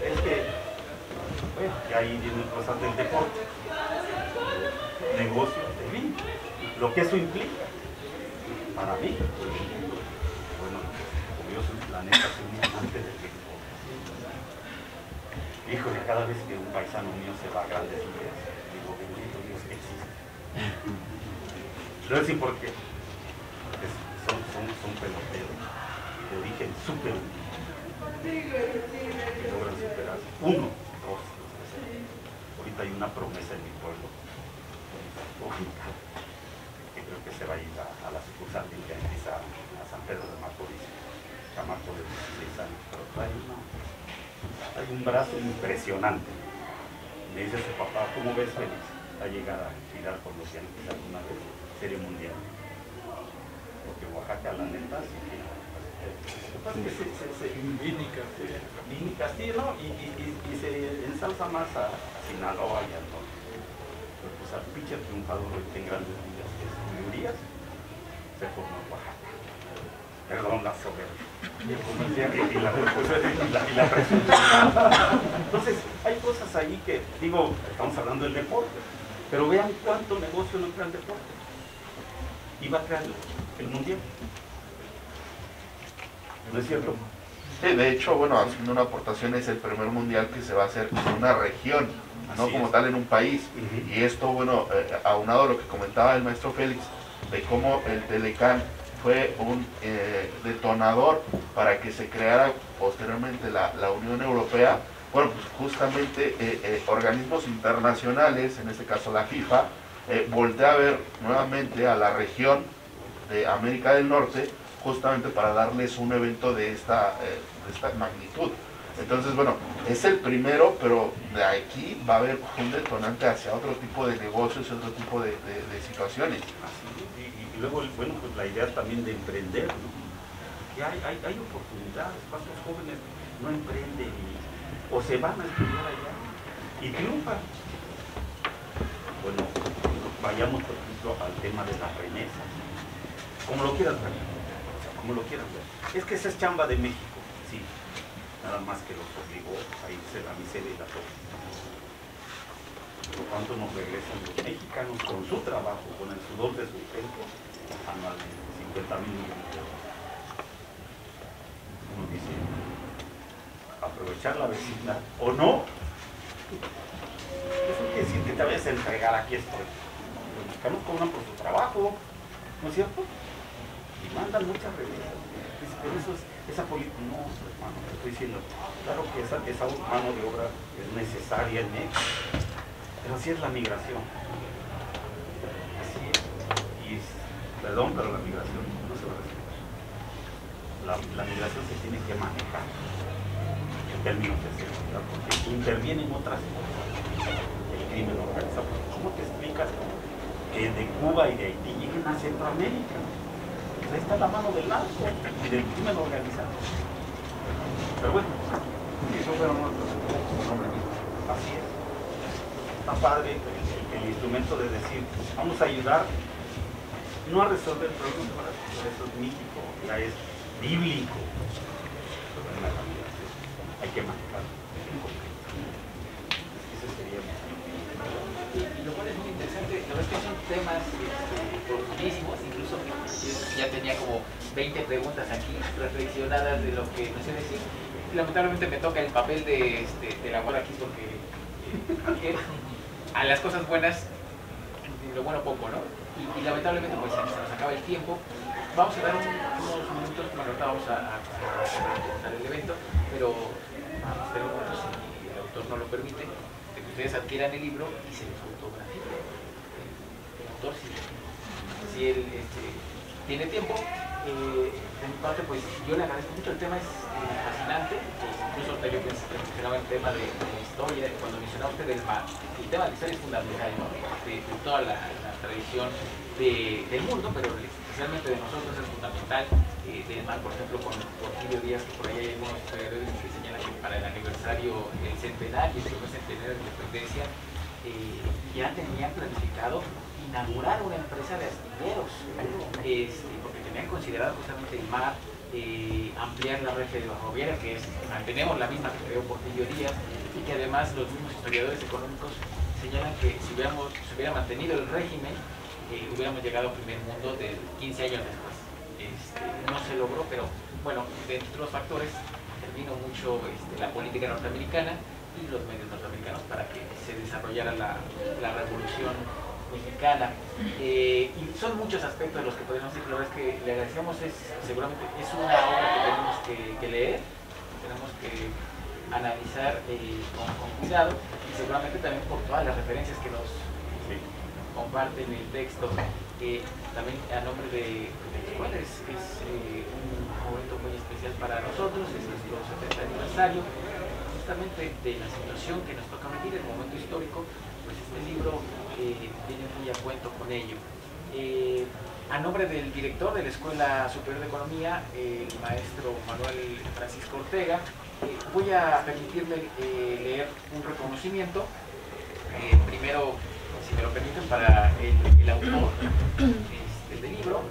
Es que, bueno, y ahí vienen cosas del deporte, negocios de vino, lo que eso implica. Para mí, bueno, como yo soy planeta, soy un amante del béisbol. Híjole, cada vez que un paisano mío se va a grandes ligas, digo, bendito Dios que existe. No sé por qué. Son peloteros de origen súper que logran superar. Uno, dos, tres. Ahorita hay una promesa en mi pueblo. Que creo que se va a ir a la sucursal de Incantiza, a San Pedro de Macorís, chamaco de 16 años, pero hay un brazo impresionante. Me dice su papá, ¿cómo ves, Félix? Va a llegar a tirar por los Yankees alguna vez, serie mundial. Porque Oaxaca, la neta, sí que Vini Castillo. Vini Castillo, ¿no? Y se ensalza más a Sinaloa y al norte. Pero pues al pitcher triunfador en grandes ligas, que es Julio Urias, se formó en Oaxaca. Perdón la soberbia. Y la presunción. Entonces, hay cosas ahí que, digo, estamos hablando del deporte, pero vean cuánto negocio no crea el deporte. Y va a crear el mundial. ¿No es cierto? Sí, de hecho, bueno, haciendo una aportación, es el primer mundial que se va a hacer en una región, no Así como es. tal en un país. Ujú. Y esto, bueno, aunado a lo que comentaba el maestro Félix, de cómo el Telecán fue un detonador para que se creara posteriormente la Unión Europea. Bueno, pues justamente organismos internacionales, en este caso la FIFA, voltea a ver nuevamente a la región de América del Norte, justamente para darles un evento de esta magnitud. Entonces, bueno, es el primero, pero de aquí va a haber un detonante hacia otro tipo de negocios y otro tipo de situaciones. Así, y luego, bueno, pues la idea también de emprender, ¿no? Que hay oportunidades, cuántos jóvenes no emprenden o se van a estudiar allá y triunfan. Bueno, vayamos por ejemplo al tema de las remesas, como lo quieras ver, como lo quieras ver. Es que esa es chamba de México, sí, nada más que los obligó a irse la miseria y la pobreza. Por lo tanto nos regresan los mexicanos con su trabajo, con el sudor de su frente, anualmente 50,000 millones de dólares. Uno dice, aprovechar la vecindad o no. Eso quiere decir que te vayas a entregar, aquí estoy. Los mexicanos cobran por su trabajo, ¿no es cierto? Y mandan muchas remesas. Pero eso es, esa política, no, hermano, te estoy diciendo, claro que esa mano de obra es necesaria en México, pero así es la migración. Así es. Y perdón, pero la migración no se va a respetar. La migración se tiene que manejar en términos de seguridad, porque intervienen otras cosas. El crimen organizado. ¿Cómo te explicas que de Cuba y de Haití lleguen a Centroamérica? Pues ahí está la mano del narco y del crimen organizado. Pero bueno, eso fueron otros problemas. Así es. Está padre el instrumento de decir, vamos a ayudar, no a resolver el problema, por eso es mítico, ya es bíblico. Hay que manejarlo. Ese sería Y lo cual es muy interesante, la verdad es que son temas profundísimos, incluso yo ya tenía como 20 preguntas aquí reflexionadas de lo que no sé decir. Lamentablemente me toca el papel de la bola aquí porque a las cosas buenas, lo bueno poco, ¿no? Y lamentablemente pues se nos acaba el tiempo. Vamos a dar unos minutos, bueno, ahorita vamos a empezar el evento, pero vamos a tener un minuto si el autor no lo permite. que ustedes adquieran el libro y se les autografíe. El autor, si él tiene tiempo, de mi parte, pues yo le agradezco mucho. El tema es fascinante, incluso yo mencionaba el tema de la historia, cuando mencionaba usted el tema de la historia es fundamental, ¿no? de toda la tradición del mundo, pero especialmente de nosotros es fundamental. Del mar, por ejemplo, con Porfirio Díaz, que por ahí hay algunos historiadores que señalan que para el aniversario del centenario, el primer centenario de la independencia, ya tenían planificado inaugurar una empresa de astilleros, porque tenían considerado justamente el mar, ampliar la red ferroviaria, que mantenemos la misma que creó Porfirio Díaz, y que además los mismos historiadores económicos señalan que si se hubiera mantenido el régimen, hubiéramos llegado al primer mundo de 15 años después. No se logró, pero bueno, de otros factores intervino mucho la política norteamericana y los medios norteamericanos para que se desarrollara la revolución mexicana. Y son muchos aspectos de los que podemos decir. La verdad es que le agradecemos, seguramente es una obra que tenemos que leer, tenemos que analizar con cuidado, y seguramente también por todas las referencias que nos comparten el texto. También a nombre de la escuela es un momento muy especial para nosotros, es nuestro 70 aniversario, justamente de la situación que nos toca vivir, el momento histórico, pues este libro viene muy a cuento con ello. A nombre del director de la Escuela Superior de Economía, el maestro Manuel Francisco Ortega, voy a permitirme leer un reconocimiento, primero, si me lo permiten, para el autor del libro.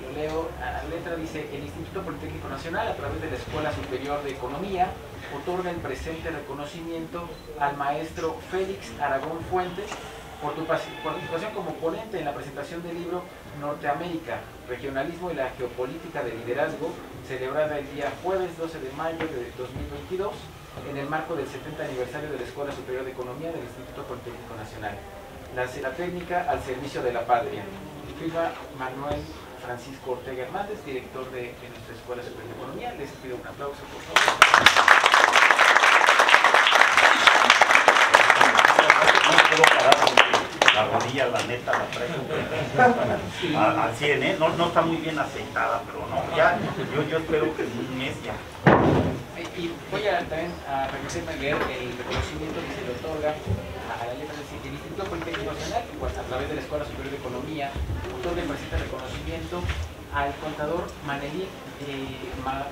Lo leo a la letra. Dice: el Instituto Politécnico Nacional, a través de la Escuela Superior de Economía, otorga el presente reconocimiento al maestro Félix Aragón Fuentes por tu participación como ponente en la presentación del libro Norteamérica, Regionalismo y la Geopolítica de Liderazgo, celebrada el día jueves 12 de mayo de 2022 en el marco del 70 aniversario de la Escuela Superior de Economía del Instituto Politécnico Nacional. La técnica al servicio de la patria. Firma Manuel Francisco Ortega Hernández, director de nuestra Escuela Superior de Economía. Les pido un aplauso, por favor. No puedo parar porque la rodilla, la neta, la traigo al 100, no está muy bien aceitada, pero no, ya, yo espero que en un mes ya. Y voy a también a permitirme leer el reconocimiento que se le otorga a la letra del Instituto Politécnico Nacional, pues, a través de la Escuela Superior de Economía, otorga el presente reconocimiento al contador Manelí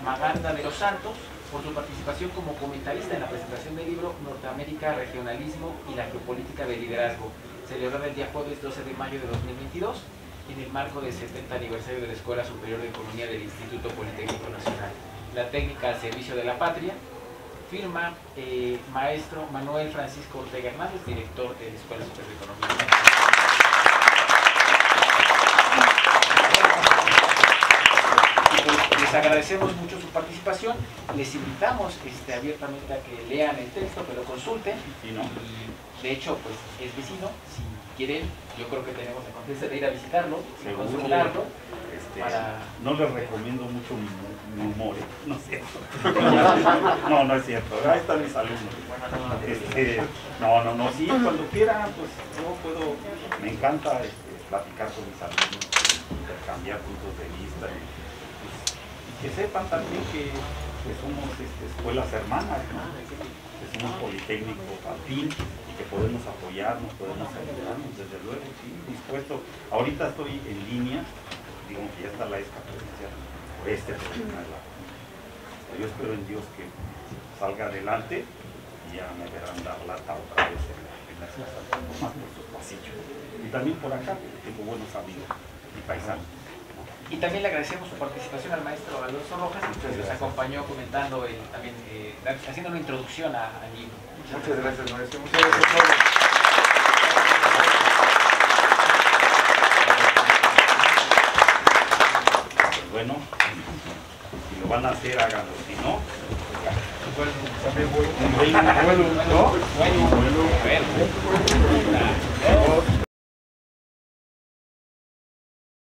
Maganda de los Santos por su participación como comentarista en la presentación del libro Norteamérica, Regionalismo y la Geopolítica de Liderazgo, celebrada el día jueves 12 de mayo de 2022 en el marco del 70 aniversario de la Escuela Superior de Economía del Instituto Politécnico Nacional. La técnica al servicio de la patria. Firma maestro Manuel Francisco Ortega Hernández, director de la Escuela Superior de Economía. Les agradecemos mucho su participación. Les invitamos abiertamente a que lean el texto, que lo consulten. Sí, ¿no? Y, de hecho, pues es vecino. Si quieren, yo creo que tenemos la confianza de ir a visitarlo, de consultarlo. No les recomiendo mucho mi humor, no es cierto. No es cierto. Ahí están mis alumnos. Sí, cuando quieran, pues yo puedo, me encanta platicar con mis alumnos, intercambiar puntos de vista y que sepan también que somos escuelas hermanas, ¿no? Que somos Politécnico afín y que podemos apoyarnos, podemos ayudarnos, desde luego, sí, dispuesto. Ahorita estoy en línea, digamos que ya está la ESCA presencial por este problema de la pandemia. Yo espero en Dios que salga adelante y ya me verán dar lata otra vez en las casas, más por sus pasillos. Y también por acá, porque tengo buenos amigos y paisanos. Y también le agradecemos su participación al maestro Alonso Rojas, que nos acompañó comentando, también haciendo una introducción al libro. Muchas gracias, maestro. Muchas gracias a todos. Pues bueno, si lo van a hacer, háganlo. Si no, Bueno, también voy. bueno, Bueno, a ver.